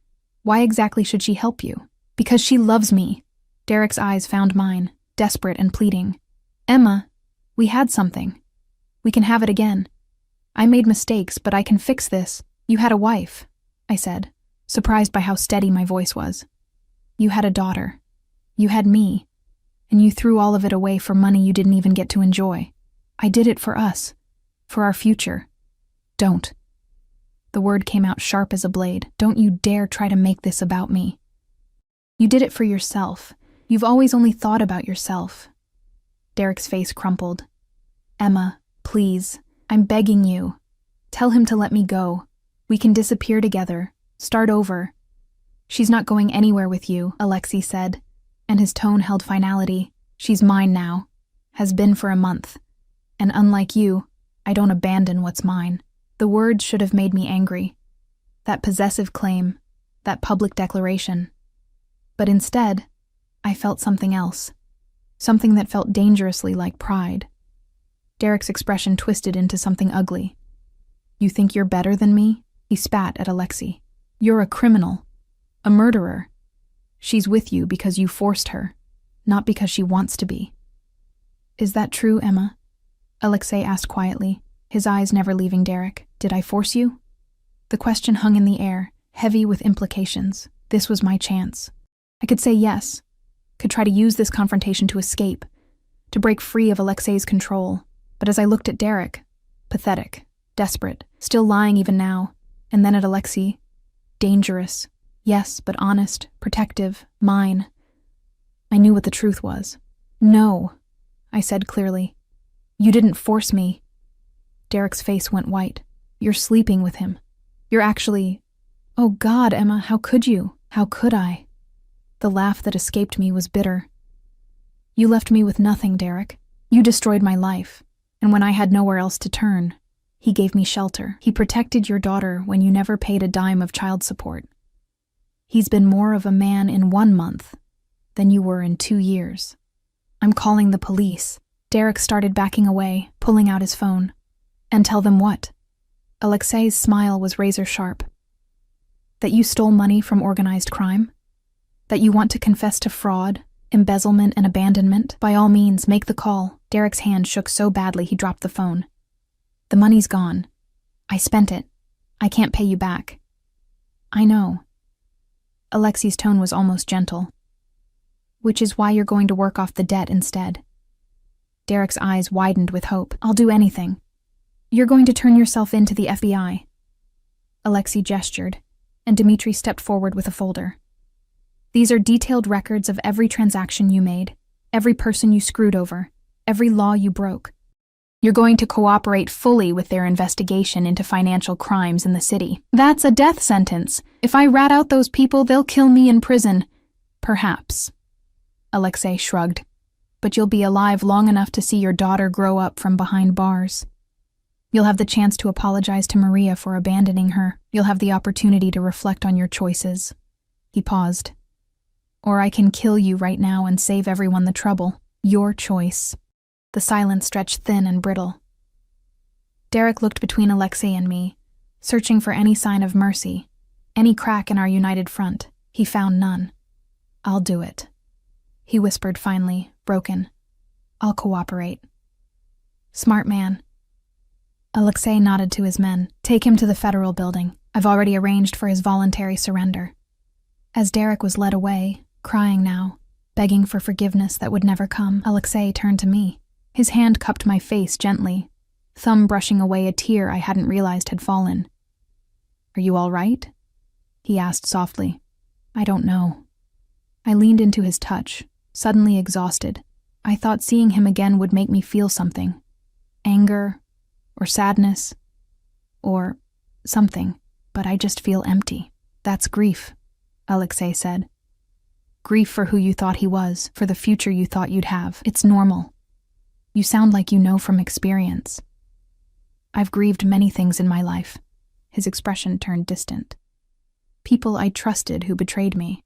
why exactly should she help you? Because she loves me. Derek's eyes found mine, desperate and pleading. Emma, we had something. We can have it again. I made mistakes, but I can fix this. You had a wife, I said, surprised by how steady my voice was. You had a daughter. You had me. And you threw all of it away for money you didn't even get to enjoy. I did it for us. For our future. Don't. The word came out sharp as a blade. Don't you dare try to make this about me. You did it for yourself. You've always only thought about yourself. Derek's face crumpled. Emma, please. I'm begging you. Tell him to let me go. We can disappear together. Start over. She's not going anywhere with you, Alexei said, and his tone held finality. She's mine now. Has been for a month. And unlike you, I don't abandon what's mine. The words should have made me angry. That possessive claim, that public declaration. But instead, I felt something else. something that felt dangerously like pride. Derek's expression twisted into something ugly. "You think you're better than me?" He spat at Alexei. "You're a criminal. A murderer. She's with you because you forced her, not because she wants to be." "Is that true, Emma?" Alexei asked quietly, his eyes never leaving Derek. "Did I force you?" The question hung in the air, heavy with implications. This was my chance. I could say yes, could try to use this confrontation to escape, to break free of Alexei's control. But as I looked at Derek, pathetic, desperate, still lying even now, and then at Alexei, dangerous, yes, but honest, protective, mine, I knew what the truth was. "No," I said clearly. "You didn't force me." Derek's face went white. "You're sleeping with him. You're actually—" "Oh God, Emma, how could you? How could I?" The laugh that escaped me was bitter. "You left me with nothing, Derek. You destroyed my life. And when I had nowhere else to turn, he gave me shelter. He protected your daughter when you never paid a dime of child support. He's been more of a man in 1 month than you were in 2 years. I'm calling the police." Derek started backing away, pulling out his phone. "And tell them what?" Alexei's smile was razor sharp. "That you stole money from organized crime? That you want to confess to fraud, embezzlement, and abandonment? By all means, make the call." Derek's hand shook so badly he dropped the phone. "The money's gone. I spent it. I can't pay you back." "I know." Alexei's tone was almost gentle. "Which is why you're going to work off the debt instead." Derek's eyes widened with hope. "I'll do anything. You're going to turn yourself in to the FBI." Alexei gestured, and Dmitri stepped forward with a folder. "These are detailed records of every transaction you made, every person you screwed over, every law you broke. You're going to cooperate fully with their investigation into financial crimes in the city. That's a death sentence. If I rat out those people, they'll kill me in prison." "Perhaps." Alexei shrugged. "But you'll be alive long enough to see your daughter grow up from behind bars. You'll have the chance to apologize to Maria for abandoning her. You'll have the opportunity to reflect on your choices." He paused. "Or I can kill you right now and save everyone the trouble. Your choice." The silence stretched thin and brittle. Derek looked between Alexei and me, searching for any sign of mercy, any crack in our united front. He found none. "I'll do it," he whispered finally, broken. "I'll cooperate." "Smart man." Alexei nodded to his men. "Take him to the federal building. I've already arranged for his voluntary surrender." As Derek was led away, crying now, begging for forgiveness that would never come, Alexei turned to me. His hand cupped my face gently, thumb brushing away a tear I hadn't realized had fallen. "Are you all right?" he asked softly. "I don't know." I leaned into his touch, suddenly exhausted. I thought seeing him again would make me feel something. Anger, or sadness, or something, but I just feel empty. "That's grief," Alexei said. "Grief for who you thought he was, for the future you thought you'd have. It's normal. You sound like you know from experience." "I've grieved many things in my life." His expression turned distant. "People I trusted who betrayed me.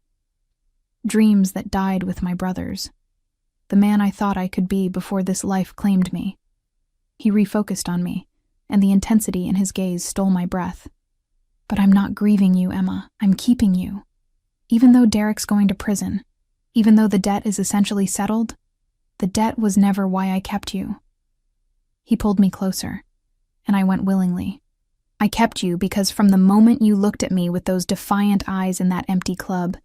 Dreams that died with my brothers. The man I thought I could be before this life claimed me." He refocused on me, and the intensity in his gaze stole my breath. "But I'm not grieving you, Emma. I'm keeping you. Even though Derek's going to prison, even though the debt is essentially settled, the debt was never why I kept you." He pulled me closer, and I went willingly. "I kept you because from the moment you looked at me with those defiant eyes in that empty club,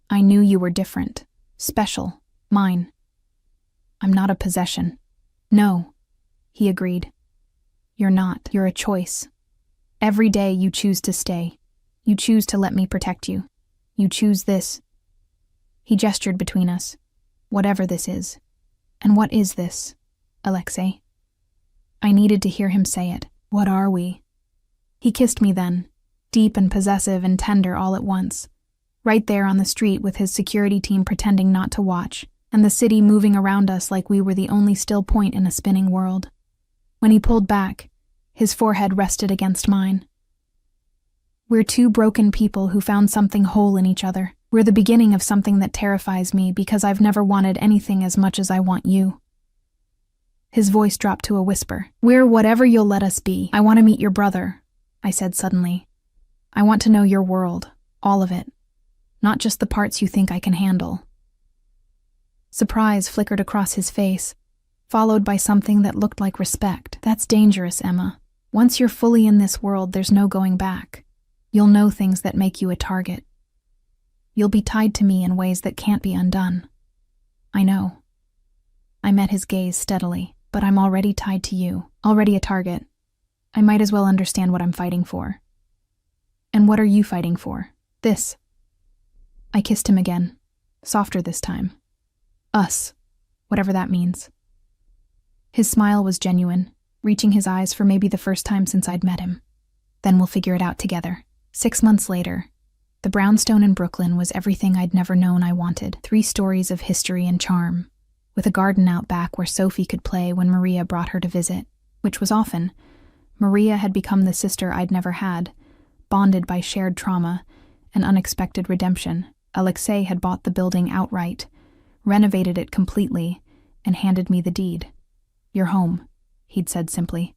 I knew you were different, special, mine. I'm not a possession." "No," he agreed. "You're not. You're a choice. Every day you choose to stay. You choose to let me protect you. You choose this." He gestured between us. "Whatever this is." "And what is this, Alexei?" I needed to hear him say it. "What are we?" He kissed me then, deep and possessive and tender all at once, right there on the street with his security team pretending not to watch, and the city moving around us like we were the only still point in a spinning world. When he pulled back, his forehead rested against mine. "We're two broken people who found something whole in each other. We're the beginning of something that terrifies me because I've never wanted anything as much as I want you." His voice dropped to a whisper. "We're whatever you'll let us be. I want to meet your brother," I said suddenly. "I want to know your world, all of it, not just the parts you think I can handle." Surprise flickered across his face, followed by something that looked like respect. "That's dangerous, Emma. Once you're fully in this world, there's no going back. You'll know things that make you a target. You'll be tied to me in ways that can't be undone." "I know." I met his gaze steadily. "But I'm already tied to you, already a target. I might as well understand what I'm fighting for." "And what are you fighting for?" "This." I kissed him again, softer this time. "Us, whatever that means." His smile was genuine, reaching his eyes for maybe the first time since I'd met him. "Then we'll figure it out together." 6 months later, the brownstone in Brooklyn was everything I'd never known I wanted. 3 stories of history and charm, with a garden out back where Sophie could play when Maria brought her to visit, which was often. Maria had become the sister I'd never had, bonded by shared trauma and unexpected redemption. Alexei had bought the building outright, renovated it completely, and handed me the deed. "You're home," he'd said simply.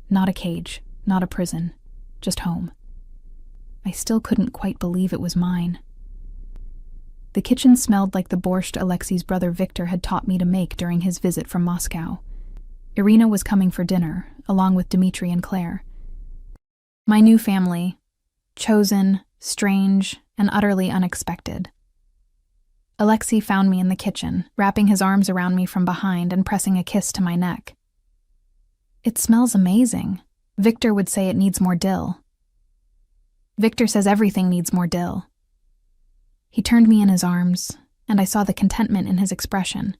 "Not a cage, not a prison, just home." I still couldn't quite believe it was mine. The kitchen smelled like the borscht Alexei's brother Victor had taught me to make during his visit from Moscow. Irina was coming for dinner, along with Dmitri and Claire. My new family, chosen, strange, and utterly unexpected. Alexei found me in the kitchen, wrapping his arms around me from behind and pressing a kiss to my neck. "It smells amazing. Victor would say it needs more dill." "Victor says everything needs more dill." He turned me in his arms, and I saw the contentment in his expression.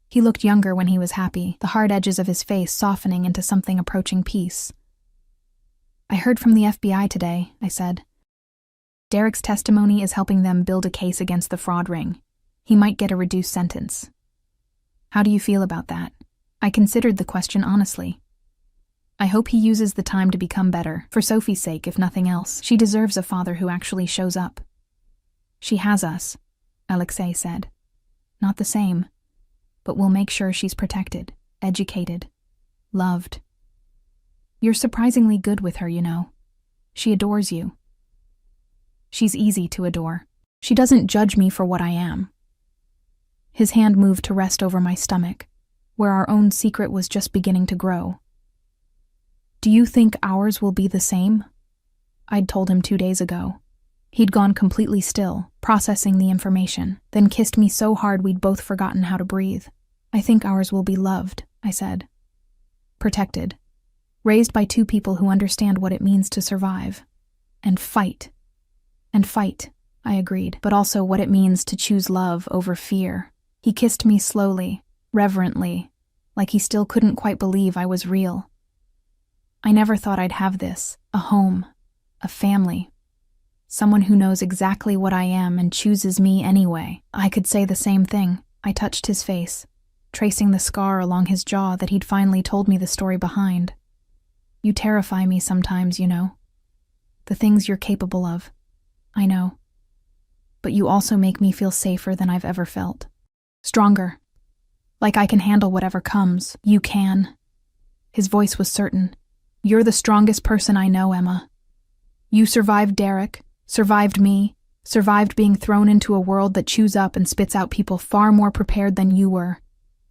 He looked younger when he was happy, the hard edges of his face softening into something approaching peace. "I heard from the FBI today," I said. "Derek's testimony is helping them build a case against the fraud ring. He might get a reduced sentence." "How do you feel about that?" I considered the question honestly. "I hope he uses the time to become better, for Sophie's sake if nothing else. She deserves a father who actually shows up." "She has us," Alexei said. "Not the same, but we'll make sure she's protected, educated, loved. You're surprisingly good with her, you know. She adores you." "She's easy to adore. She doesn't judge me for what I am." His hand moved to rest over my stomach, where our own secret was just beginning to grow. "Do you think ours will be the same?" I'd told him 2 days ago. He'd gone completely still, processing the information, then kissed me so hard we'd both forgotten how to breathe. "I think ours will be loved," I said. "Protected. Raised by 2 people who understand what it means to survive. And fight." "And fight," I agreed, "but also what it means to choose love over fear." He kissed me slowly, reverently, like he still couldn't quite believe I was real. "I never thought I'd have this, a home, a family. Someone who knows exactly what I am and chooses me anyway." I could say the same thing. I touched his face, tracing the scar along his jaw that he'd finally told me the story behind. "You terrify me sometimes, you know. The things you're capable of. I know. But you also make me feel safer than I've ever felt. Stronger. Like I can handle whatever comes. You can." His voice was certain. "You're the strongest person I know, Emma. You survived Derek, survived me, survived being thrown into a world that chews up and spits out people far more prepared than you were.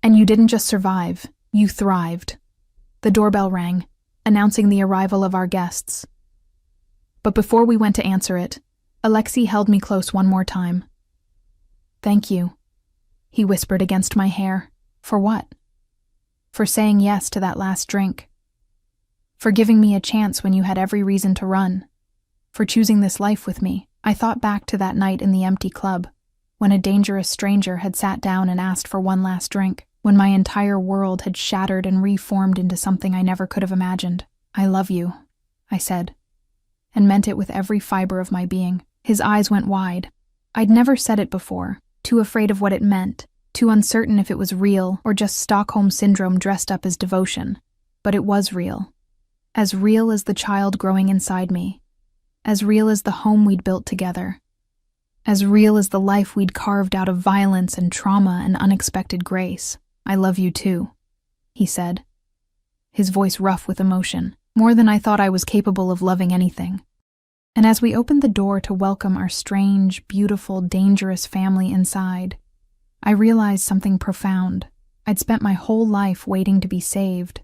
And you didn't just survive, you thrived." The doorbell rang, announcing the arrival of our guests. But before we went to answer it, Alexei held me close one more time. "Thank you," he whispered against my hair. "For what?" "For saying yes to that last drink. For giving me a chance when you had every reason to run. For choosing this life with me." I thought back to that night in the empty club, when a dangerous stranger had sat down and asked for one last drink, when my entire world had shattered and reformed into something I never could have imagined. "I love you," I said, and meant it with every fiber of my being. His eyes went wide. I'd never said it before, too afraid of what it meant, too uncertain if it was real or just Stockholm Syndrome dressed up as devotion. But it was real. As real as the child growing inside me. As real as the home we'd built together. as real as the life we'd carved out of violence and trauma and unexpected grace. "I love you too," he said, his voice rough with emotion, more than I thought I was capable of loving anything. And as we opened the door to welcome our strange, beautiful, dangerous family inside, I realized something profound. I'd spent my whole life waiting to be saved,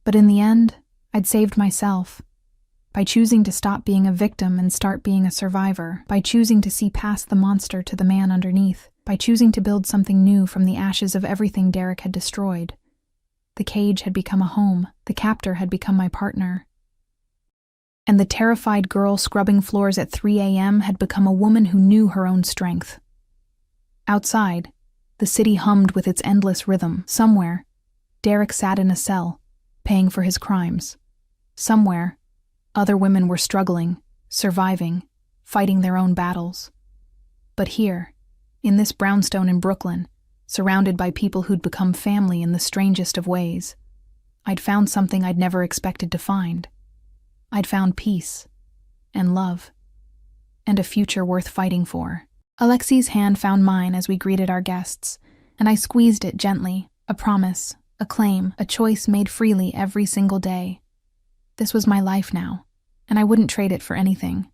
but in the end, I'd saved myself. By choosing to stop being a victim and start being a survivor, by choosing to see past the monster to the man underneath, by choosing to build something new from the ashes of everything Derek had destroyed. The cage had become a home, the captor had become my partner. And the terrified girl scrubbing floors at 3 a.m. had become a woman who knew her own strength. Outside, the city hummed with its endless rhythm. Somewhere, Derek sat in a cell, paying for his crimes. Somewhere, other women were struggling, surviving, fighting their own battles. But here, in this brownstone in Brooklyn, surrounded by people who'd become family in the strangest of ways, I'd found something I'd never expected to find. I'd found peace, and love, and a future worth fighting for. Alexi's hand found mine as we greeted our guests, and I squeezed it gently, a promise, a claim, a choice made freely every single day. This was my life now, and I wouldn't trade it for anything.